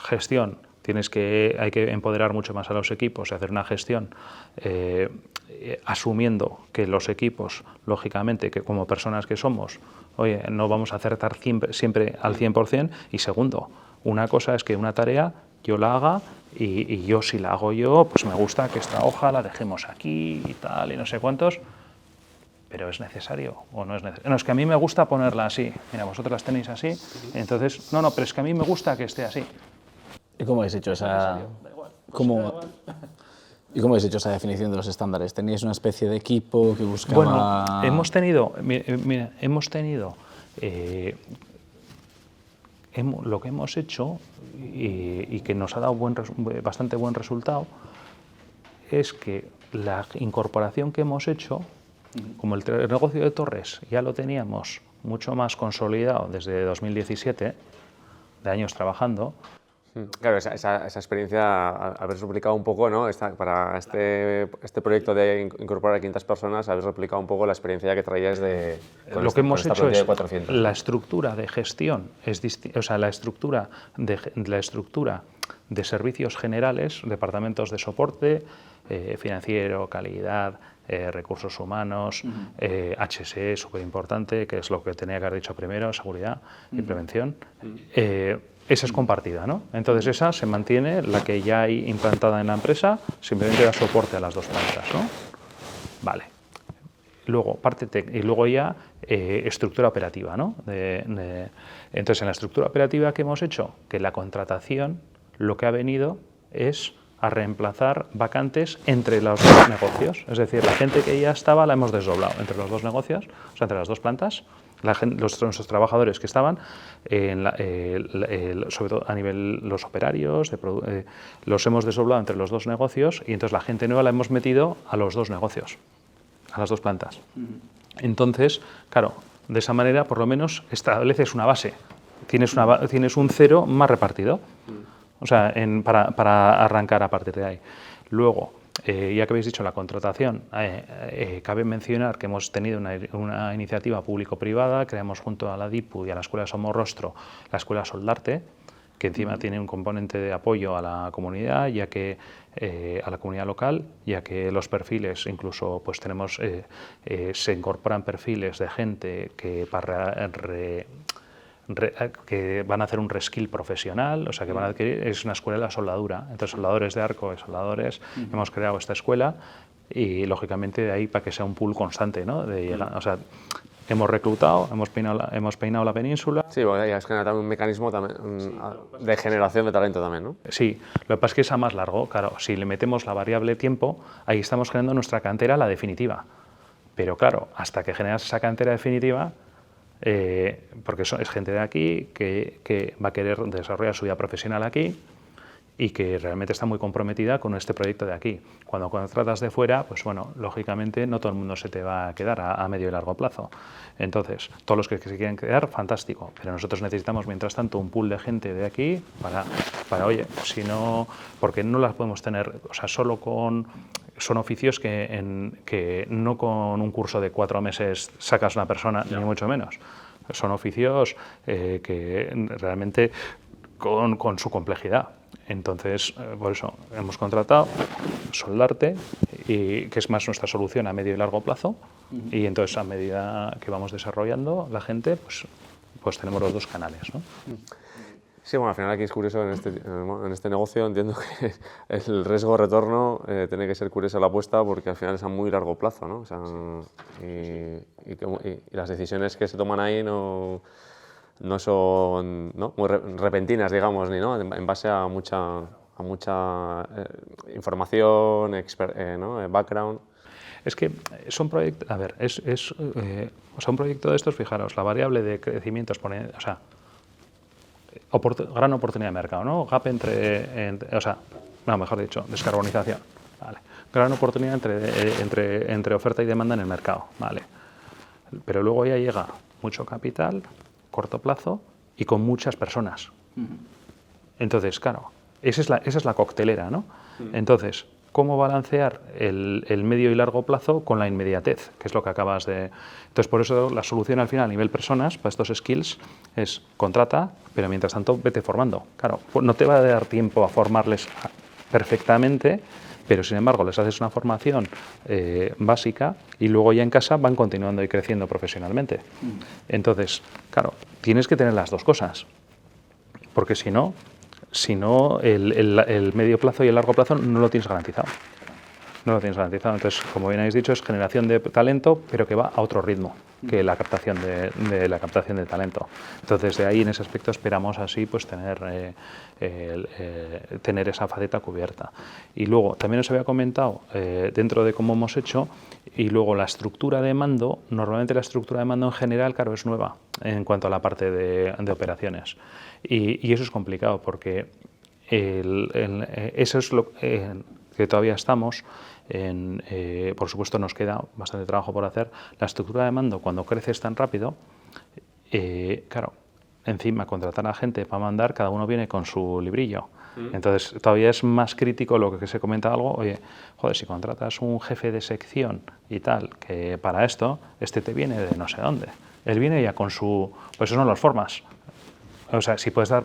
Speaker 1: gestión, hay que empoderar mucho más a los equipos y hacer una gestión asumiendo que los equipos, lógicamente, que como personas que somos, oye, no vamos a acertar siempre al 100%, y segundo, una cosa es que una tarea yo la haga y yo si la hago yo, pues me gusta que esta hoja la dejemos aquí y tal y no sé cuántos, pero ¿es necesario o no es necesario? No, es que a mí me gusta ponerla así, mira, vosotros las tenéis así, entonces, no, pero es que a mí me gusta que esté así.
Speaker 2: ¿Y cómo habéis hecho esa...? ¿Y cómo habéis hecho esa definición de los estándares? ¿Teníais una especie de equipo que buscaba...?
Speaker 1: Bueno, hemos tenido lo que hemos hecho y que nos ha dado bastante buen resultado es que la incorporación que hemos hecho, como el negocio de torres ya lo teníamos mucho más consolidado desde 2017, de años trabajando.
Speaker 4: Claro, esa experiencia, habéis replicado un poco, ¿no? Para este proyecto de incorporar a 500 personas, habéis replicado un poco la experiencia que traíais
Speaker 1: lo que hemos hecho es la estructura de gestión, o sea, la estructura de servicios generales, departamentos de soporte, financiero, calidad, recursos humanos, HSE, súper importante, que es lo que tenía que haber dicho primero, seguridad y prevención. Esa es compartida, ¿no? Entonces esa se mantiene, la que ya hay implantada en la empresa, simplemente da soporte a las dos plantas, ¿no? Vale. Luego, y luego ya estructura operativa, ¿no? Entonces, en la estructura operativa que hemos hecho, que la contratación lo que ha venido es a reemplazar vacantes entre los dos negocios. Es decir, la gente que ya estaba la hemos desdoblado entre los dos negocios, o sea, entre las dos plantas. Nuestros trabajadores que estaban, sobre todo a nivel los operarios, los hemos desdoblado entre los dos negocios y entonces la gente nueva la hemos metido a los dos negocios, a las dos plantas. Entonces, claro, de esa manera por lo menos estableces una base, tienes un cero más repartido, o sea, para arrancar a partir de ahí. Luego, ya que habéis dicho la contratación, cabe mencionar que hemos tenido una iniciativa público-privada, creamos junto a la DIPU y a la Escuela Somorrostro la Escuela Soldarte, que encima tiene un componente de apoyo a la comunidad, a la comunidad local, ya que los perfiles, incluso pues tenemos, se incorporan perfiles de gente que para que van a hacer un reskill profesional, o sea, que van a adquirir, es una escuela de soldadura. Entonces, soldadores de arco y soldadores, hemos creado esta escuela y, lógicamente, de ahí para que sea un pool constante, ¿no? O sea, hemos reclutado, hemos peinado la península.
Speaker 4: Sí, porque ya es generar un mecanismo también, de generación de talento también, ¿no?
Speaker 1: Sí, lo que pasa es que es a más largo. Claro, si le metemos la variable tiempo, ahí estamos creando nuestra cantera, la definitiva. Pero claro, hasta que generas esa cantera definitiva, porque es gente de aquí que va a querer desarrollar su vida profesional aquí y que realmente está muy comprometida con este proyecto de aquí. Cuando tratas de fuera, pues bueno, lógicamente no todo el mundo se te va a quedar a medio y largo plazo. Entonces, todos los que se quieren quedar, fantástico, pero nosotros necesitamos, mientras tanto, un pool de gente de aquí para oye, si no, porque no las podemos tener, o sea, solo con... Son oficios que no con un curso de 4 meses sacas una persona, ni mucho menos. Son oficios que realmente con su complejidad. Entonces, por eso hemos contratado Soldarte, que es más nuestra solución a medio y largo plazo, y entonces a medida que vamos desarrollando la gente, pues tenemos los dos canales, ¿no?
Speaker 4: Sí, bueno, al final aquí es curioso en este negocio, entiendo que el riesgo-retorno tiene que ser curiosa la apuesta porque al final es a muy largo plazo, ¿no? O sea, y las decisiones que se toman ahí no son, ¿no?, muy repentinas, digamos, ni, ¿no?, en base a mucha información, ¿no?, background.
Speaker 1: Es que son proyectos, a ver, o sea, un proyecto de estos, fijaros, la variable de crecimiento es o sea, gran oportunidad de mercado, ¿no? Gap o sea, no, mejor dicho, descarbonización, ¿vale? Gran oportunidad entre oferta y demanda en el mercado, ¿vale? Pero luego ya llega mucho capital, corto plazo y con muchas personas. Entonces, claro, esa es la coctelera, ¿no? Entonces, ¿cómo balancear el medio y largo plazo con la inmediatez? Que es lo que acabas de... Entonces, por eso la solución al final a nivel personas, para estos skills, es contrata, pero mientras tanto vete formando. Claro, no te va a dar tiempo a formarles perfectamente, pero sin embargo les haces una formación básica y luego ya en casa van continuando y creciendo profesionalmente. Entonces, claro, tienes que tener las dos cosas, porque si no, el medio plazo y el largo plazo no lo tienes garantizado. No lo tienes garantizado. Entonces, como bien habéis dicho, es generación de talento, pero que va a otro ritmo que la captación de talento. Entonces, de ahí, en ese aspecto, esperamos así pues tener esa faceta cubierta. Y luego, también os había comentado, dentro de cómo hemos hecho, y luego la estructura de mando, normalmente la estructura de mando en general, claro, es nueva en cuanto a la parte de operaciones. Y eso es complicado, porque eso es lo que todavía estamos. Por supuesto nos queda bastante trabajo por hacer. La estructura de mando, cuando creces tan rápido, claro, encima contratar a gente para mandar, cada uno viene con su librillo. Entonces todavía es más crítico lo que se comenta algo, oye, joder, si contratas un jefe de sección y tal, que para esto, te viene de no sé dónde. Él viene ya con su... Pues eso no las formas. O sea, si puedes dar,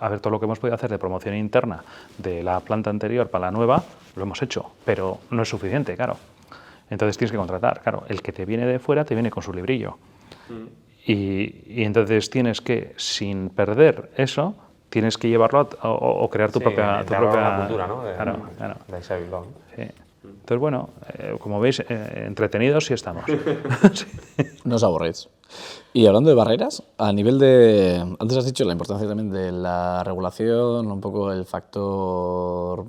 Speaker 1: a ver, todo lo que hemos podido hacer de promoción interna de la planta anterior para la nueva, lo hemos hecho, pero no es suficiente, claro. Entonces tienes que contratar, claro, el que te viene de fuera te viene con su librillo. Y entonces tienes que, sin perder eso, tienes que llevarlo o crear tu propia
Speaker 4: cultura, ¿no?
Speaker 1: Claro.
Speaker 4: De Isa Bilbao, ¿no?
Speaker 1: Sí. Entonces, bueno, como veis, entretenidos sí estamos. Sí.
Speaker 2: No os aburréis. Y hablando de barreras, a nivel de... Antes has dicho la importancia también de la regulación, un poco el factor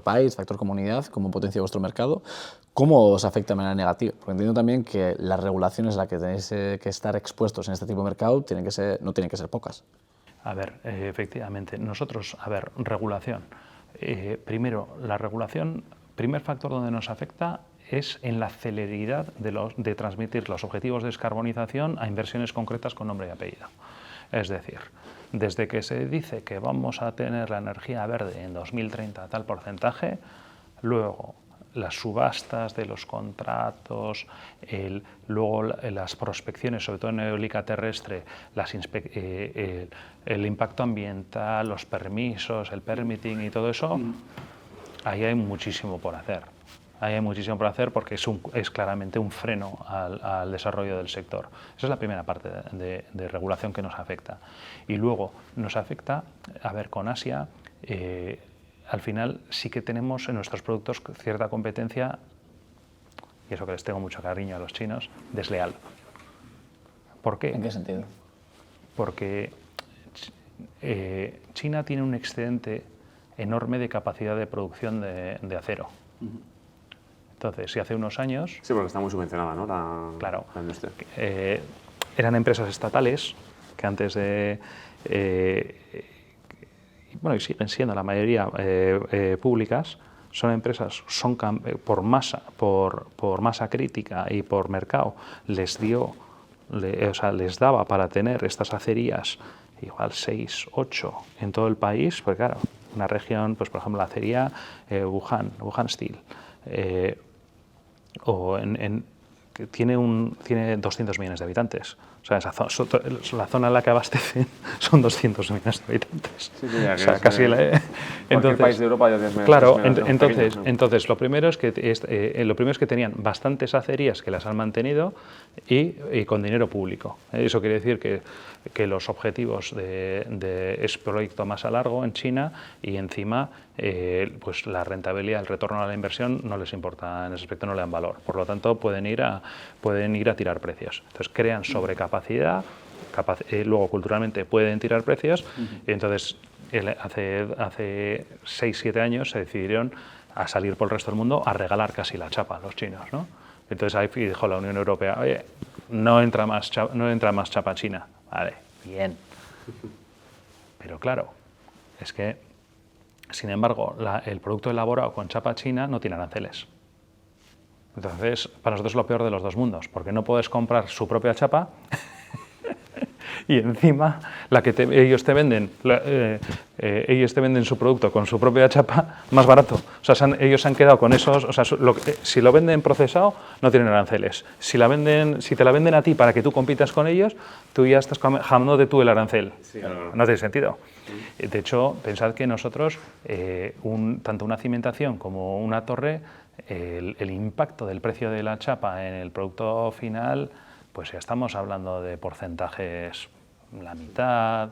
Speaker 2: país, factor comunidad, cómo potencia vuestro mercado. ¿Cómo os afecta de manera negativa? Porque entiendo también que las regulaciones a las que tenéis que estar expuestos en este tipo de mercado no tienen que ser pocas.
Speaker 1: A ver, efectivamente, nosotros, regulación. Primero, la regulación, primer factor donde nos afecta es en la celeridad de transmitir los objetivos de descarbonización a inversiones concretas con nombre y apellido. Es decir, desde que se dice que vamos a tener la energía verde en 2030 a tal porcentaje, luego las subastas de los contratos, luego las prospecciones, sobre todo en eólica terrestre, el impacto ambiental, los permisos, el permitting y todo eso, ahí hay muchísimo por hacer. ahí hay muchísimo por hacer porque es claramente un freno al desarrollo del sector. Esa es la primera parte de regulación que nos afecta. Y luego nos afecta, a ver, con Asia, al final sí que tenemos en nuestros productos cierta competencia, y eso que les tengo mucho cariño a los chinos, desleal. ¿Por qué?
Speaker 2: ¿En qué sentido?
Speaker 1: Porque China tiene un excedente enorme de capacidad de producción de acero. Entonces, si hace unos años...
Speaker 4: Sí, porque está muy subvencionada, ¿no?
Speaker 1: Claro.
Speaker 4: La industria.
Speaker 1: Eran empresas estatales que antes de... bueno, y siguen siendo la mayoría públicas, son empresas, por masa crítica y por mercado, les daba para tener estas acerías igual 6, 8 en todo el país, porque claro, una región, pues por ejemplo la acería Wuhan Steel, que tiene 200 millones de habitantes. O sea, la zona en la que abastecen son 200 millones de habitantes.
Speaker 4: Sí,
Speaker 1: o sea, casi
Speaker 4: entonces, país de Europa ya tiene
Speaker 1: claro,
Speaker 4: pequeños, ¿no?
Speaker 1: entonces lo primero es que tenían bastantes acerías que las han mantenido y con dinero público. Eso quiere decir que los objetivos es proyecto más a largo en China y encima pues la rentabilidad, el retorno a la inversión no les importa, en ese aspecto no le dan valor. Por lo tanto, pueden ir a tirar precios. Entonces crean sobrecapacidad, luego culturalmente pueden tirar precios y entonces hace 6-7 años se decidieron a salir por el resto del mundo a regalar casi la chapa a los chinos, ¿no? Entonces ahí dijo la Unión Europea, oye, no entra más chapa china. Vale, bien. Pero claro, es que, sin embargo, el producto elaborado con chapa china no tiene aranceles. Entonces, para nosotros es lo peor de los dos mundos, porque no puedes comprar su propia chapa y encima ellos te venden su producto con su propia chapa más barato. O sea, ellos se han quedado con esos. O sea, si lo venden procesado, no tienen aranceles. Si te la venden a ti para que tú compitas con ellos, tú ya estás jamándote tú el arancel. Sí, claro. No tiene sentido. De hecho, pensad que nosotros, tanto una cimentación como una torre, el impacto del precio de la chapa en el producto final, pues ya estamos hablando de porcentajes la mitad.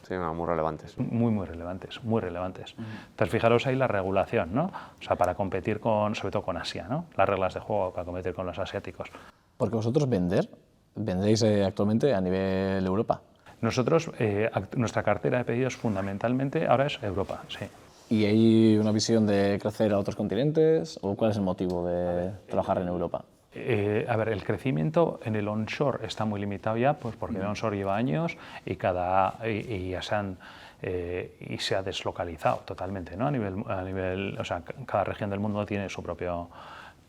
Speaker 4: Sí, no, muy relevantes.
Speaker 1: Muy relevantes, muy relevantes. Entonces, fijaros ahí la regulación, ¿no? O sea, para competir sobre todo con Asia, ¿no? Las reglas de juego para competir con los asiáticos.
Speaker 2: Porque vosotros vendéis actualmente a nivel Europa.
Speaker 1: Nosotros, nuestra cartera de pedidos fundamentalmente ahora es Europa, sí.
Speaker 2: ¿Y hay una visión de crecer a otros continentes? ¿O cuál es el motivo de trabajar en Europa?
Speaker 1: A ver, el crecimiento en el onshore está muy limitado ya, pues porque el onshore lleva años y ya se ha deslocalizado totalmente, ¿no? A nivel, o sea, cada región del mundo tiene su propio.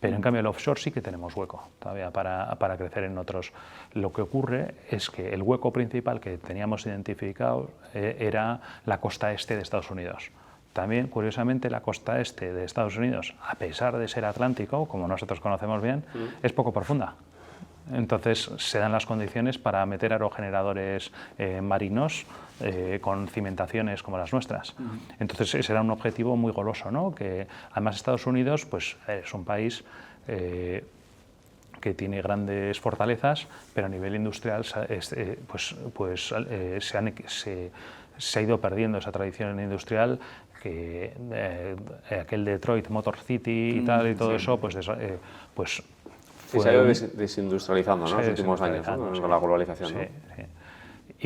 Speaker 1: Pero en cambio el offshore sí que tenemos hueco todavía para crecer en otros. Lo que ocurre es que el hueco principal que teníamos identificado era la costa este de Estados Unidos. También, curiosamente, la costa este de Estados Unidos, a pesar de ser Atlántico, como nosotros conocemos bien, es poco profunda. Entonces, se dan las condiciones para meter aerogeneradores marinos con cimentaciones como las nuestras. Entonces, ese era un objetivo muy goloso, ¿no? Que además Estados Unidos pues, es un país que tiene grandes fortalezas, pero a nivel industrial se ha ido perdiendo esa tradición industrial, que aquel Detroit Motor City y tal y todo eso, pues
Speaker 4: sí, se ha ido desindustrializando, ¿no? En los últimos años, ¿no? Con la globalización, ¿no?
Speaker 1: Sí.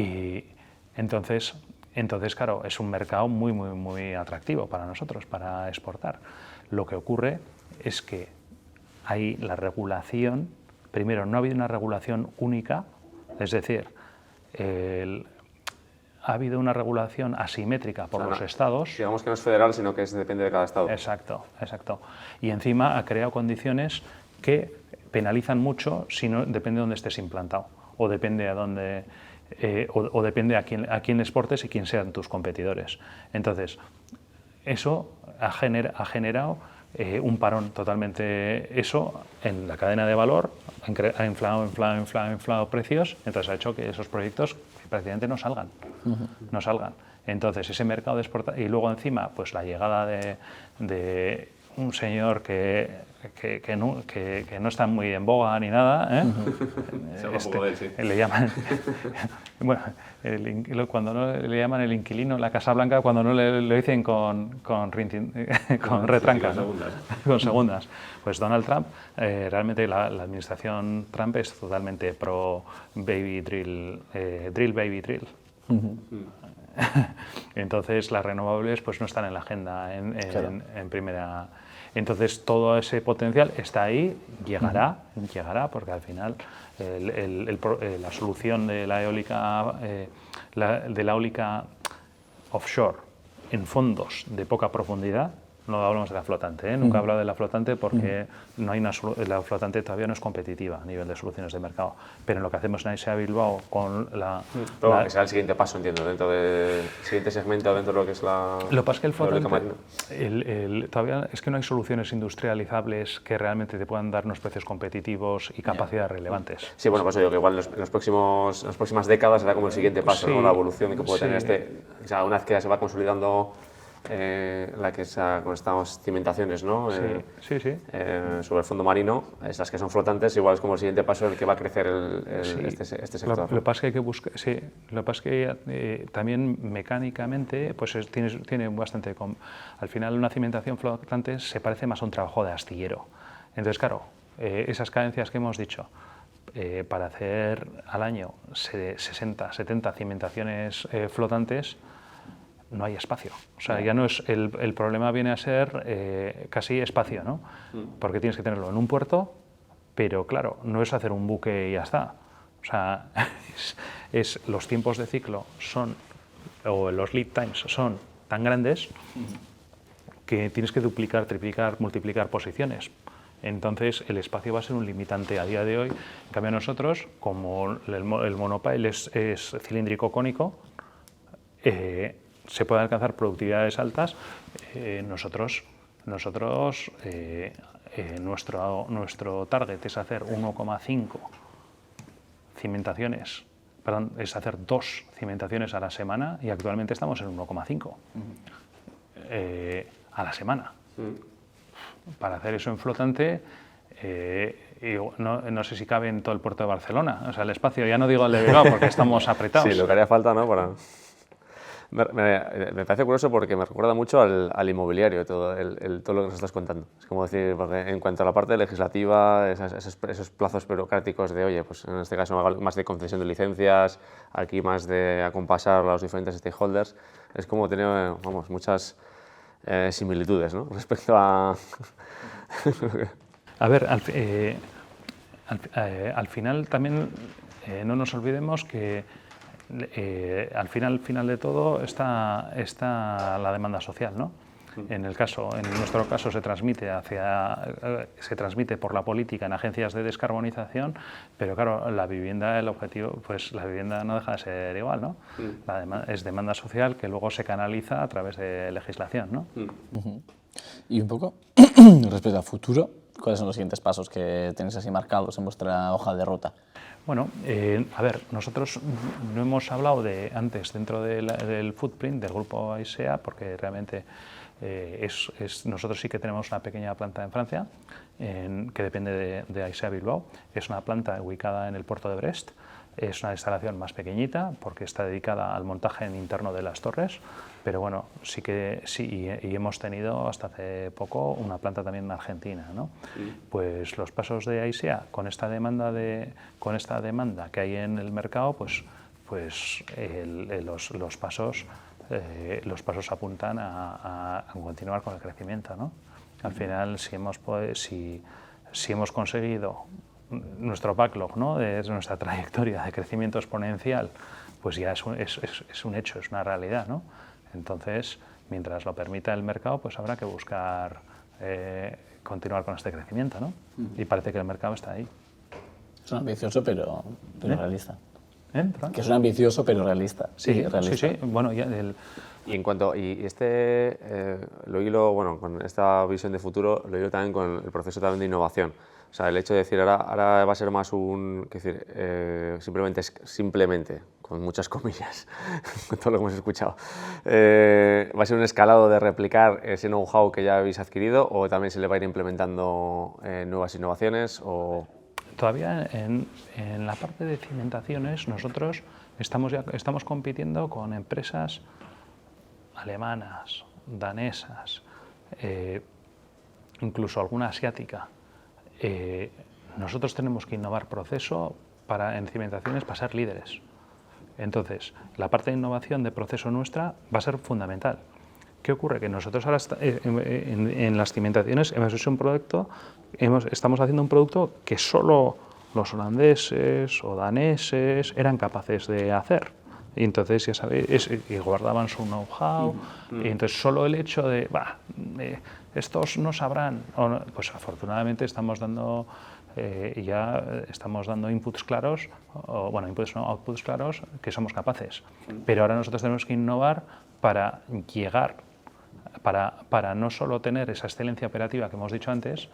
Speaker 1: Y entonces, claro, es un mercado muy atractivo para nosotros, para exportar. Lo que ocurre es que hay la regulación, primero, no ha habido una regulación única, es decir, ha habido una regulación asimétrica por los estados.
Speaker 4: Digamos que no es federal, sino que depende de cada estado.
Speaker 1: Exacto. Y encima ha creado condiciones que penalizan mucho si no depende de dónde estés implantado o depende depende a quién exportes y quién sean tus competidores. Entonces, eso ha generado un parón totalmente en la cadena de valor, ha inflado precios, entonces ha hecho que esos proyectos prácticamente no salgan. Entonces ese mercado de exportación y luego encima pues la llegada de un señor que no está muy en boga ni nada, le llaman, bueno, cuando no le llaman el inquilino, la Casa Blanca, cuando no lo dicen con retrancas, ¿no? Con segundas. Pues Donald Trump, realmente la administración Trump es totalmente pro baby drill, baby drill. Entonces las renovables pues no están en la agenda en primera. Entonces todo ese potencial está ahí, llegará porque al final la solución de la eólica offshore en fondos de poca profundidad, no hablamos de la flotante, nunca he hablado de la flotante porque no hay la flotante todavía no es competitiva a nivel de soluciones de mercado, pero en lo que hacemos en AISEA Bilbao con
Speaker 4: que será el siguiente paso, entiendo, dentro del siguiente segmento, dentro de lo que es la...
Speaker 1: Lo que pasa es que el flotante, todavía es que no hay soluciones industrializables que realmente te puedan dar unos precios competitivos y capacidades relevantes.
Speaker 4: Sí, bueno, pues digo que igual en las próximas décadas será como el siguiente paso, ¿no? La evolución que puede tener o sea, una vez que ya se va consolidando con estas cimentaciones, ¿no? Sobre el fondo marino, estas que son flotantes, igual es como el siguiente paso en el que va a crecer este sector.
Speaker 1: Lo que pasa es que hay que buscar, lo que pasa es que también mecánicamente, pues tiene bastante, al final una cimentación flotante se parece más a un trabajo de astillero. Entonces, claro, esas cadencias que hemos dicho, para hacer al año 60, 70 cimentaciones flotantes, no hay espacio. O sea, ya no es el problema viene a ser casi espacio, ¿no? Porque tienes que tenerlo en un puerto, pero claro, no es hacer un buque y ya está. O sea, los tiempos de ciclo o los lead times son tan grandes que tienes que duplicar, triplicar, multiplicar posiciones. Entonces, el espacio va a ser un limitante a día de hoy. En cambio, nosotros, como el monopile es cilíndrico cónico, se pueden alcanzar productividades altas. Nuestro target es hacer 1,5 cimentaciones, perdón, es hacer 2 cimentaciones a la semana y actualmente estamos en 1,5 a la semana. Para hacer eso en flotante, no sé si cabe en todo el puerto de Barcelona, o sea, el espacio, ya no digo el de Bilbao porque estamos apretados.
Speaker 4: Sí, lo que haría falta, ¿no? Me parece curioso porque me recuerda mucho al inmobiliario todo lo que nos estás contando. Es como decir, porque en cuanto a la parte legislativa, esos plazos burocráticos de, oye, pues en este caso más de concesión de licencias, aquí más de acompasar a los diferentes stakeholders, es como tener, muchas similitudes, ¿no? Respecto a...
Speaker 1: A ver, al final también no nos olvidemos que al final de todo está la demanda social, ¿no? En nuestro caso se transmite por la política en agencias de descarbonización, pero claro, la vivienda, el objetivo, pues la vivienda no deja de ser igual, ¿no? Es demanda social que luego se canaliza a través de legislación, ¿no?
Speaker 2: Y un poco respecto al futuro, ¿cuáles son los siguientes pasos que tenéis así marcados en vuestra hoja de ruta?
Speaker 1: Bueno, a ver, nosotros no hemos hablado antes dentro del footprint del grupo AISEA, porque realmente nosotros sí que tenemos una pequeña planta en Francia que depende de AISEA Bilbao. Es una planta ubicada en el puerto de Brest. Es una instalación más pequeñita porque está dedicada al montaje interno de las torres, pero bueno, sí, y hemos tenido hasta hace poco una planta también en Argentina, ¿no? Pues los pasos de AISEA con esta demanda que hay en el mercado, pues los pasos apuntan a continuar con el crecimiento, ¿no? Al final, si hemos conseguido nuestro backlog, ¿no? De nuestra trayectoria de crecimiento exponencial, pues ya es un hecho, es una realidad, ¿no? Entonces, mientras lo permita el mercado, pues habrá que buscar continuar con este crecimiento, ¿no? Y parece que el mercado está ahí.
Speaker 2: Es ambicioso, pero realista.
Speaker 1: ¿Perdón?
Speaker 2: Que es ambicioso, pero realista.
Speaker 1: Sí,
Speaker 2: realista.
Speaker 1: sí. Bueno, ya
Speaker 4: Y en cuanto lo hilo, bueno, con esta visión de futuro, lo hilo también con el proceso también de innovación. O sea, el hecho de decir ahora va a ser más un, que decir, simplemente, con muchas comillas, con todo lo que hemos escuchado, va a ser un escalado de replicar ese know-how que ya habéis adquirido, o también se le va a ir implementando nuevas innovaciones, o...
Speaker 1: Todavía en la parte de cimentaciones nosotros estamos compitiendo con empresas alemanas, danesas, incluso alguna asiática. Nosotros tenemos que innovar proceso en cimentaciones para ser líderes. Entonces, la parte de innovación de proceso nuestra va a ser fundamental. ¿Qué ocurre? Que nosotros ahora en las cimentaciones hemos hecho un producto, estamos haciendo un producto que solo los holandeses o daneses eran capaces de hacer. Y entonces, ya sabéis, y guardaban su know-how, y entonces solo el hecho de, estos no sabrán, pues afortunadamente estamos dando, inputs claros, outputs claros, que somos capaces. Pero ahora nosotros tenemos que innovar para llegar, para no solo tener esa excelencia operativa que hemos dicho antes,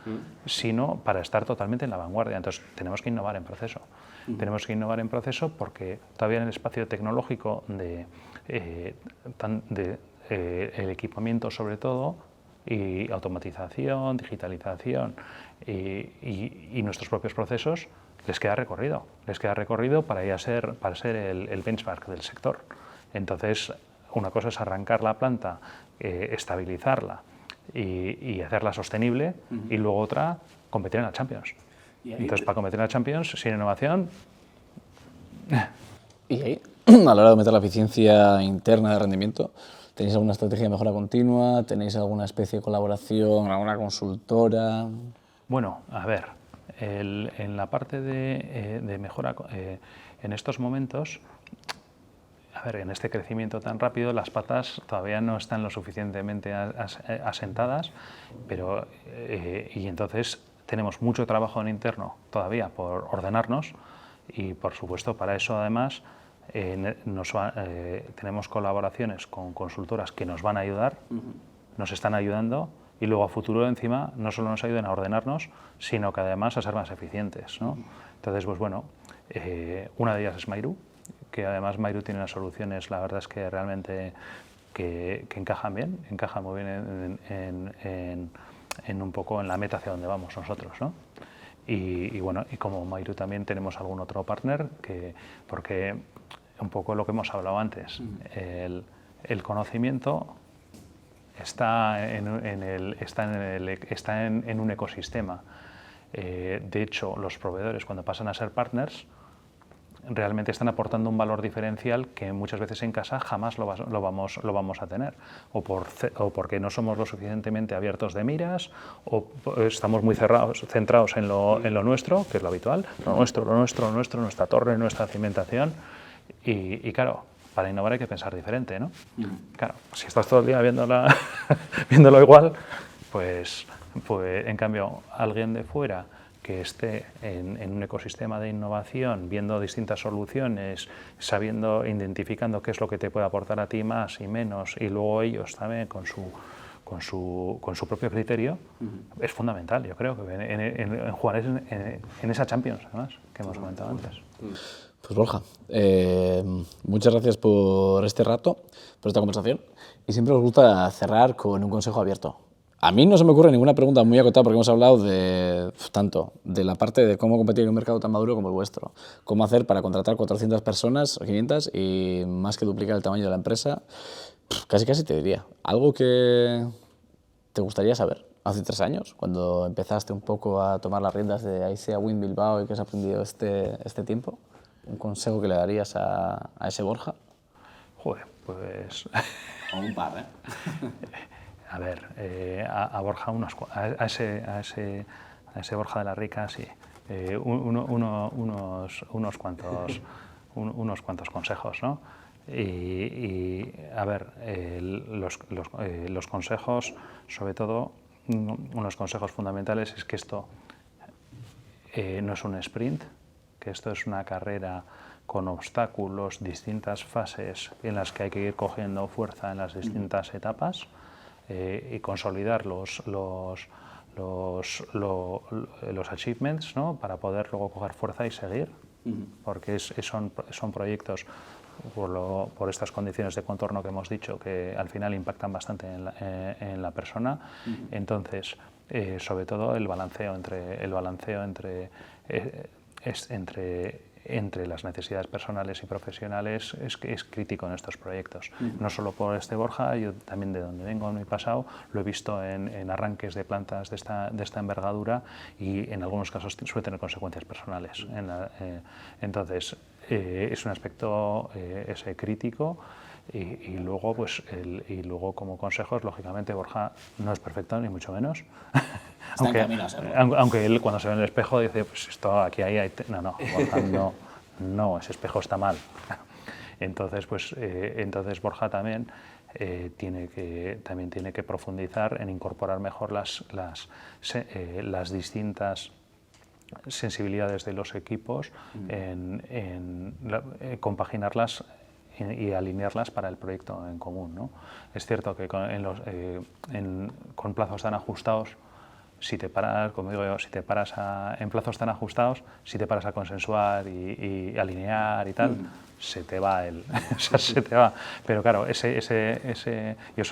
Speaker 1: sino para estar totalmente en la vanguardia. Entonces tenemos que innovar en proceso. Tenemos que innovar en proceso porque todavía en el espacio tecnológico el equipamiento sobre todo, y automatización, digitalización y nuestros propios procesos, les queda recorrido para ser el benchmark del sector. Entonces, una cosa es arrancar la planta, estabilizarla y hacerla sostenible, y luego otra, competir en la Champions. Entonces, para competir en la Champions, sin innovación...
Speaker 2: Y ahí, a la hora de aumentar la eficiencia interna de rendimiento, ¿tenéis alguna estrategia de mejora continua? ¿Tenéis alguna especie de colaboración, alguna consultora?
Speaker 1: Bueno, a ver, en la parte de mejora, en estos momentos, a ver, en este crecimiento tan rápido, las patas todavía no están lo suficientemente asentadas, pero, y entonces tenemos mucho trabajo en interno todavía por ordenarnos, y por supuesto para eso además tenemos colaboraciones con consultoras que nos van a ayudar, nos están ayudando, y luego a futuro encima no solo nos ayudan a ordenarnos, sino que además a ser más eficientes, ¿no? Entonces, pues bueno, una de ellas es Mairu, que además Mairu tiene unas soluciones, la verdad es que realmente que encajan muy bien en un poco en la meta hacia donde vamos nosotros, ¿no? Y bueno, y como Mairu también tenemos algún otro partner, porque un poco lo que hemos hablado antes, el conocimiento está en un ecosistema. De hecho, los proveedores, cuando pasan a ser partners, realmente están aportando un valor diferencial que muchas veces en casa jamás lo vamos a tener, o porque no somos lo suficientemente abiertos de miras, o estamos muy centrados en lo nuestro, que es lo habitual, lo nuestro, nuestra torre, nuestra cimentación, y claro, para innovar hay que pensar diferente, ¿no? Claro, si estás todo el día viéndolo igual, pues en cambio alguien de fuera que esté en un ecosistema de innovación, viendo distintas soluciones, identificando qué es lo que te puede aportar a ti más y menos, y luego ellos también con su propio criterio, es fundamental, yo creo, en jugar en esa Champions, además, que hemos comentado antes.
Speaker 2: Pues Borja, muchas gracias por este rato, por esta conversación, y siempre nos gusta cerrar con un consejo abierto. A mí no se me ocurre ninguna pregunta muy acotada porque hemos hablado tanto de la parte de cómo competir en un mercado tan maduro como el vuestro, cómo hacer para contratar 400 personas o 500 y más que duplicar el tamaño de la empresa, casi te diría. Algo que te gustaría saber hace 3 años, cuando empezaste un poco a tomar las riendas de AISEA Wind Bilbao y que has aprendido este tiempo, un consejo que le darías a ese Borja.
Speaker 1: Joder, pues...
Speaker 2: O un par, ¿eh?
Speaker 1: A ver, a Borja, a ese Borja de la Rica, sí, unos cuantos consejos, ¿no? Y a ver, los consejos, sobre todo, unos consejos fundamentales es que esto no es un sprint, que esto es una carrera con obstáculos, distintas fases en las que hay que ir cogiendo fuerza en las distintas etapas, y consolidar los los achievements, ¿no? Para poder luego coger fuerza y seguir, porque son proyectos por estas condiciones de contorno que hemos dicho que al final impactan bastante en la persona. Entonces, sobre todo el balanceo entre las necesidades personales y profesionales es crítico en estos proyectos. No solo por Borja, yo también de donde vengo en mi pasado lo he visto en arranques de plantas de esta envergadura y en algunos casos suele tener consecuencias personales. Entonces, es un aspecto ese crítico. Y luego, luego como consejos, lógicamente Borja no es perfecto, ni mucho menos. aunque él cuando se ve en el espejo dice, pues esto aquí hay... No, Borja no, ese espejo está mal. Entonces, entonces Borja también tiene que profundizar en incorporar mejor las distintas sensibilidades de los equipos, en compaginarlas y alinearlas para el proyecto en común, ¿no? Es cierto que con plazos tan ajustados, si te paras, como digo yo, en plazos tan ajustados, si te paras a consensuar y alinear y tal, se te va o sea, se te va. Pero claro, yo eso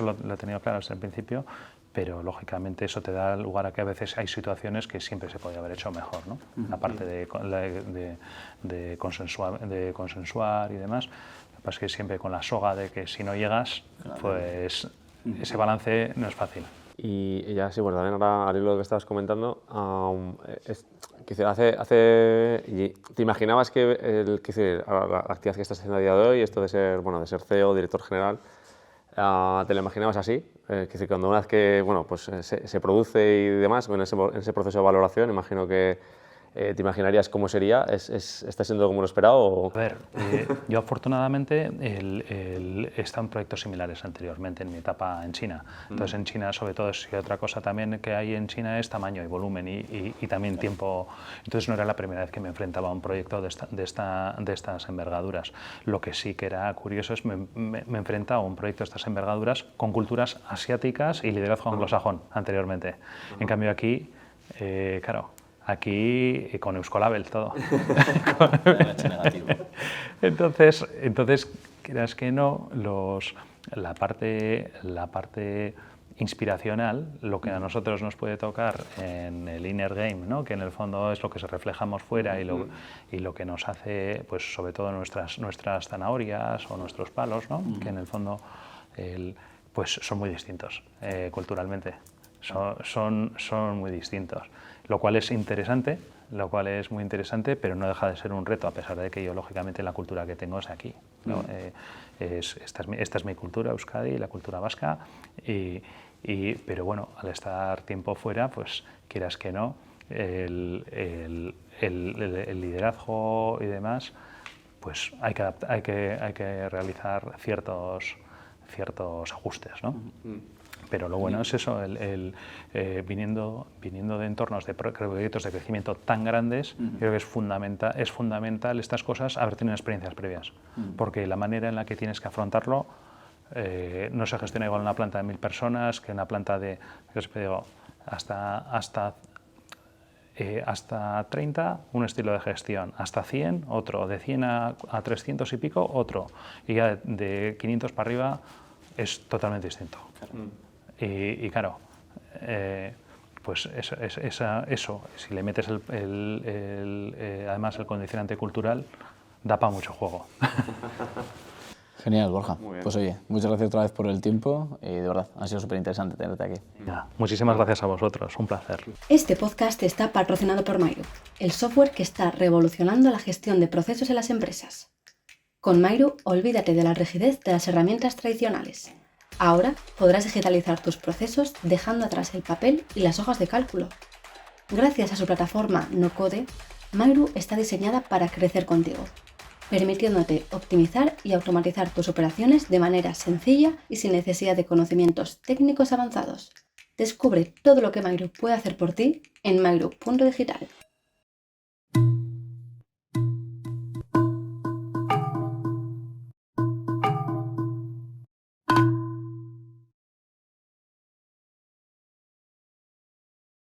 Speaker 1: lo he tenido claro desde el principio, pero lógicamente eso te da lugar a que a veces hay situaciones que siempre se podría haber hecho mejor, ¿no? Aparte de consensuar y demás. Lo que pasa es que siempre con la soga de que si no llegas, pues ese balance no es fácil.
Speaker 4: Y ya sí, bueno, también ahora al hilo de lo que estabas comentando, ¿te imaginabas que la actividad que estás haciendo a día de hoy, esto de ser CEO, director general, te lo imaginabas así? Cuando una vez que pues, se produce y demás, en ese proceso de valoración, imagino que ¿te imaginarías cómo sería? ¿Está siendo como lo esperado? O...
Speaker 1: A ver, yo afortunadamente he estado en proyectos similares anteriormente en mi etapa en China. Entonces en China sobre todo otra cosa también que hay en China es tamaño y volumen y también tiempo. Entonces no era la primera vez que me enfrentaba a un proyecto de estas envergaduras. Lo que sí que era curioso es me enfrentaba a un proyecto de estas envergaduras con culturas asiáticas y liderazgo anglosajón anteriormente. En cambio aquí, claro, aquí con Euskolabel todo. Entonces, creas que no, la parte inspiracional, lo que a nosotros nos puede tocar en el inner game, ¿no? Que en el fondo es lo que reflejamos fuera y lo que nos hace, pues sobre todo nuestras zanahorias o nuestros palos, ¿no? Que en el fondo pues son muy distintos culturalmente. Son muy distintos, lo cual es muy interesante, pero no deja de ser un reto, a pesar de que yo, lógicamente, la cultura que tengo es aquí, ¿no? Esta es mi cultura, Euskadi, la cultura vasca, pero bueno, al estar tiempo fuera, pues quieras que no, el liderazgo y demás, pues hay que realizar ciertos ajustes, ¿no? Pero lo bueno es eso, viniendo de entornos de proyectos de crecimiento tan grandes, creo que es fundamental estas cosas haber tenido experiencias previas, porque la manera en la que tienes que afrontarlo no se gestiona igual en una planta de 1000 personas que en una planta de, yo siempre digo, hasta 30, un estilo de gestión, hasta 100, otro, de 100 a 300 y pico, otro, y ya de 500 para arriba es totalmente distinto. Y claro, pues eso, si le metes además el condicionante cultural, da para mucho juego.
Speaker 2: Genial, Borja. Pues oye, muchas gracias otra vez por el tiempo y de verdad, ha sido súper interesante tenerte aquí.
Speaker 1: Muchísimas gracias a vosotros, un placer.
Speaker 3: Este podcast está patrocinado por Mairu, el software que está revolucionando la gestión de procesos en las empresas. Con Mairu, olvídate de la rigidez de las herramientas tradicionales. Ahora podrás digitalizar tus procesos dejando atrás el papel y las hojas de cálculo. Gracias a su plataforma no-code, Mairu está diseñada para crecer contigo, permitiéndote optimizar y automatizar tus operaciones de manera sencilla y sin necesidad de conocimientos técnicos avanzados. Descubre todo lo que Mairu puede hacer por ti en mairu.digital.